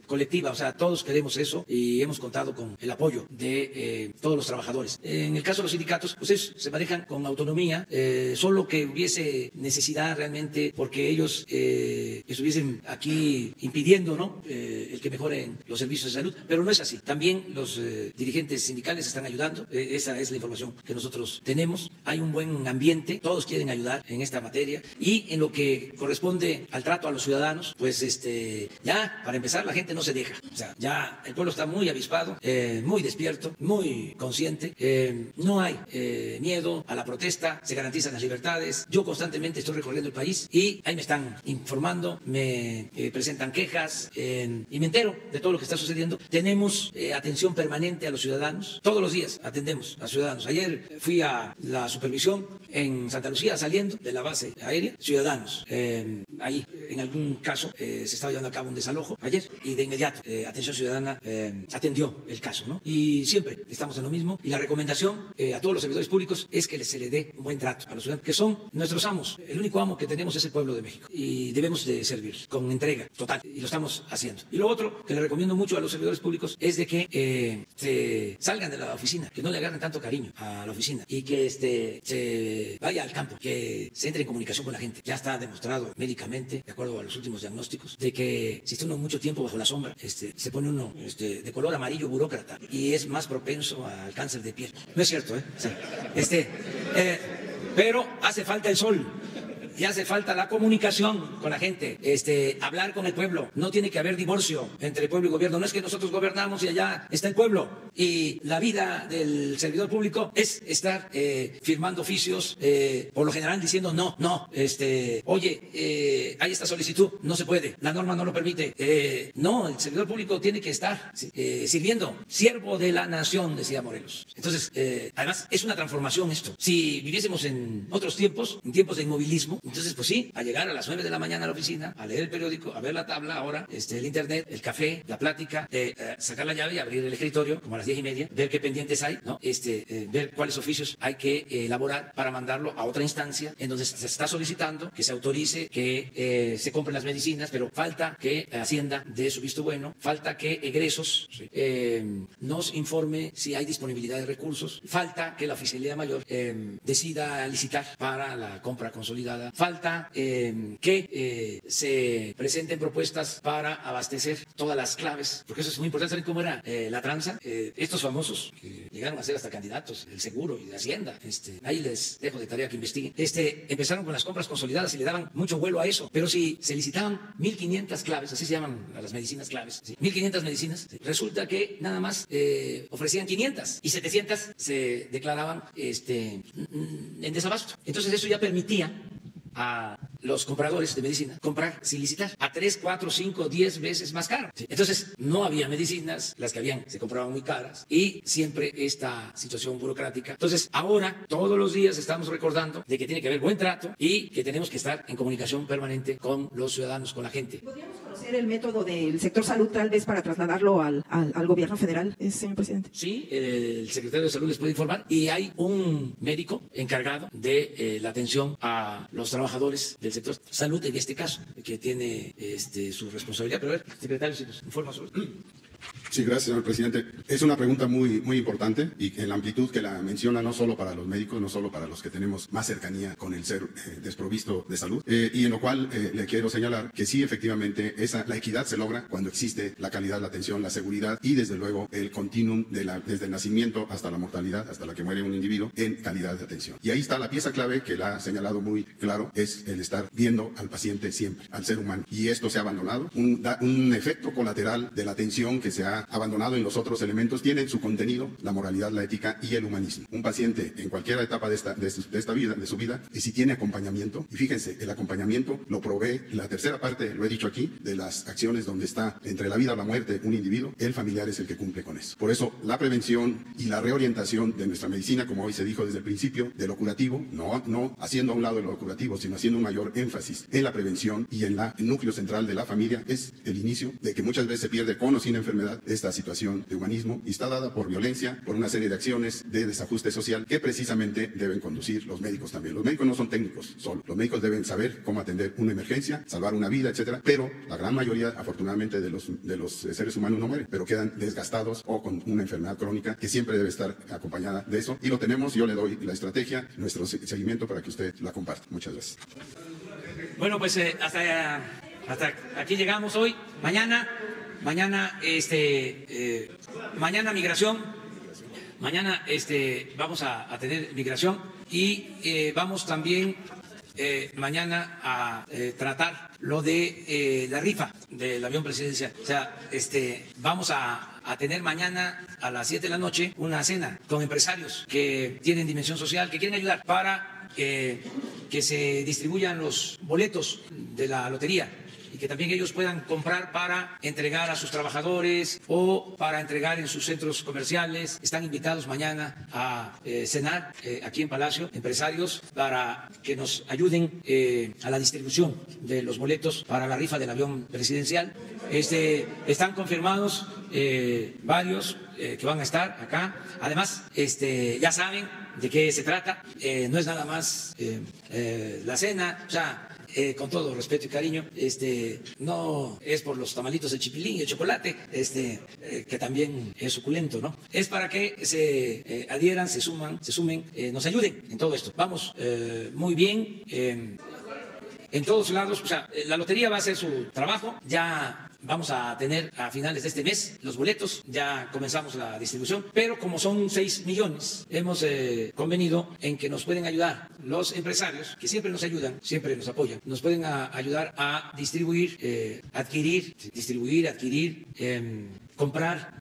colectiva, o sea, todos queremos eso y hemos contado con el apoyo de todos los trabajadores. En el caso de los sindicatos, pues ellos se manejan con autonomía, solo que hubiese necesidad realmente porque ellos estuviesen aquí impidiendo, ¿no?, el que mejoren los servicios de salud, pero no es así. También los dirigentes sindicales están ayudando, esa es la información que nosotros tenemos. Hay un buen ambiente, todos quieren ayudar en esta materia y en lo que corresponde al trato a los ciudadanos, pues ya para empezar la gente no se deja, o sea, ya el pueblo está muy avispado, muy despierto, muy consciente, no hay miedo a la protesta, se garantizan las libertades. Yo constantemente estoy recorriendo el país y ahí me están informando, me presentan quejas y me entero de todo lo que está sucediendo. Tenemos atención permanente a los ciudadanos, todos los días atendemos a ciudadanos. Ayer fui a la supervisión en Santa Lucía saliendo de la base aérea, ciudadanos. Ahí en algún caso se estaba llevando a cabo un desalojo ayer y de inmediato Atención Ciudadana atendió el caso, ¿no? Y siempre estamos en lo mismo y la recomendación a todos los servidores públicos es que se le dé un buen trato a los ciudadanos, que son nuestros amos. El único amo que tenemos es el pueblo de México y debemos de servir con entrega total y lo estamos haciendo. Y lo otro que le recomiendo mucho a los servidores públicos es de que se salgan de la oficina, que no le agarren tanto cariño a la oficina y que se vaya al campo, que se entre en comunicación con la gente. Ya está demostrado médicamente, de acuerdo a los últimos diagnósticos, de que si está uno mucho tiempo bajo la sombra, se pone uno de color amarillo burócrata y es más propenso al cáncer de piel. No es cierto, o sea, pero hace falta el sol. Y hace falta la comunicación con la gente, hablar con el pueblo. No tiene que haber divorcio entre el pueblo y gobierno. No es que nosotros gobernamos y allá está el pueblo. Y la vida del servidor público es estar firmando oficios, por lo general diciendo no, oye, hay esta solicitud, no se puede, la norma no lo permite. No, el servidor público tiene que estar sirviendo, siervo de la nación, decía Morelos. Entonces, además, es una transformación esto. Si viviésemos en otros tiempos, en tiempos de inmovilismo, entonces, pues sí, a llegar a las 9 de la mañana a la oficina, a leer el periódico, a ver la tabla, ahora el internet, el café, la plática, sacar la llave y abrir el escritorio, como a las 10:30, ver qué pendientes hay, ¿no? Ver cuáles oficios hay que elaborar para mandarlo a otra instancia en donde se está solicitando que se autorice que se compren las medicinas, pero falta que Hacienda dé su visto bueno, falta que Egresos nos informe si hay disponibilidad de recursos, falta que la Oficialía Mayor decida licitar para la compra consolidada, falta que se presenten propuestas para abastecer todas las claves, porque eso es muy importante. ¿Saben cómo era la tranza? Estos famosos que llegaron a ser hasta candidatos, el Seguro y de Hacienda, ahí les dejo de tarea que investiguen, empezaron con las compras consolidadas y le daban mucho vuelo a eso, pero si se licitaban 1.500 claves, así se llaman a las medicinas claves, ¿sí? 1.500 medicinas, ¿sí? Resulta que nada más ofrecían 500 y 700 se declaraban en desabasto. Entonces eso ya permitía a los compradores de medicina comprar sin licitar a 3, 4, 5, 10 veces más caro. Entonces no había medicinas, las que habían se compraban muy caras y siempre esta situación burocrática. Entonces ahora todos los días estamos recordando de que tiene que haber buen trato y que tenemos que estar en comunicación permanente con los ciudadanos, con la gente. ¿Podríamos conocer el método del sector salud tal vez para trasladarlo al gobierno federal, señor presidente? Sí, el secretario de Salud les puede informar y hay un médico encargado de la atención a los trabajadores del sector salud en este caso, que tiene su responsabilidad. Pero a ver, secretario, si nos informa sobre... Sí, gracias, señor presidente. Es una pregunta muy importante y en la amplitud que la menciona, no solo para los médicos, no solo para los que tenemos más cercanía con el ser desprovisto de salud, y en lo cual le quiero señalar que sí, efectivamente, la equidad se logra cuando existe la calidad, la atención, la seguridad y, desde luego, el continuum desde el nacimiento hasta la mortalidad, hasta la que muere un individuo, en calidad de atención. Y ahí está la pieza clave que la ha señalado muy claro, es el estar viendo al paciente siempre, al ser humano. Y esto se ha abandonado. Un efecto colateral de la atención que se ha abandonado en los otros elementos tiene en su contenido la moralidad, la ética y el humanismo. Un paciente en cualquier etapa de esta vida, de su vida, y si tiene acompañamiento, y fíjense, el acompañamiento lo provee la tercera parte, lo he dicho aquí, de las acciones donde está entre la vida o la muerte un individuo, el familiar es el que cumple con eso. Por eso, la prevención y la reorientación de nuestra medicina, como hoy se dijo desde el principio, de lo curativo, no haciendo a un lado lo curativo, sino haciendo un mayor énfasis en la prevención y en el núcleo central de la familia, es el inicio de que muchas veces se pierde con o sin enfermedad esta situación de humanismo, y está dada por violencia, por una serie de acciones de desajuste social que precisamente deben conducir los médicos también. Los médicos no son técnicos solo, los médicos deben saber cómo atender una emergencia, salvar una vida, etcétera, pero la gran mayoría, afortunadamente, de los seres humanos no mueren, pero quedan desgastados o con una enfermedad crónica que siempre debe estar acompañada de eso, y lo tenemos. Yo le doy la estrategia, nuestro seguimiento, para que usted la comparta. Muchas gracias. Bueno, pues hasta aquí llegamos hoy. Mañana migración. Mañana vamos a tener migración y vamos también mañana a tratar lo de la rifa del avión presidencial. O sea, vamos a tener mañana a las 7 de la noche una cena con empresarios que tienen dimensión social, que quieren ayudar para que se distribuyan los boletos de la lotería y que también ellos puedan comprar para entregar a sus trabajadores o para entregar en sus centros comerciales. Están invitados mañana a cenar aquí en Palacio, empresarios, para que nos ayuden a la distribución de los boletos para la rifa del avión presidencial. Están confirmados varios que van a estar acá. Además, ya saben de qué se trata. No es nada más la cena, o sea, con todo respeto y cariño, no es por los tamalitos de chipilín y el chocolate, que también es suculento, ¿no? Es para que se adhieran, se sumen, nos ayuden en todo esto. Vamos muy bien en todos lados. O sea, la lotería va a hacer su trabajo. Ya vamos a tener a finales de este mes los boletos, ya comenzamos la distribución, pero como son 6 millones, hemos convenido en que nos pueden ayudar los empresarios, que siempre nos ayudan, siempre nos apoyan, nos pueden ayudar a distribuir, adquirir, comprar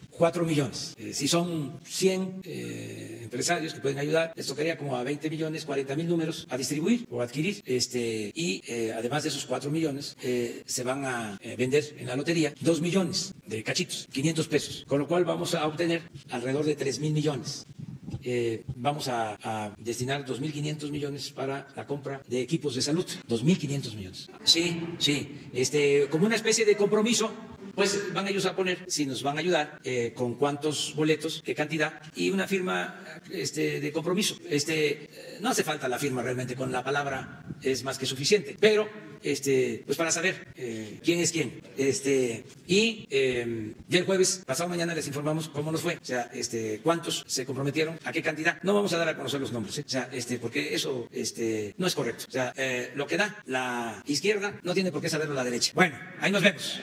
4 millones. Si son 100 empresarios que pueden ayudar, esto tocaría como a 20 millones, 40 mil números a distribuir o adquirir. Y además de esos 4 millones, se van a vender en la lotería 2 millones de cachitos, 500 pesos, con lo cual vamos a obtener alrededor de 3.000 millones. Vamos a destinar 2.500 millones para la compra de equipos de salud. 2.500 millones. Sí. Como una especie de compromiso, pues van ellos a poner si nos van a ayudar con cuántos boletos, qué cantidad, y una firma de compromiso. No hace falta la firma realmente, con la palabra es más que suficiente, pero pues para saber quién es quién. Y ya el jueves, pasado mañana, les informamos cómo nos fue, o sea, cuántos se comprometieron, a qué cantidad. No vamos a dar a conocer los nombres, o sea, porque eso no es correcto. O sea, lo que da la izquierda no tiene por qué saberlo la derecha. Bueno, ahí nos vemos.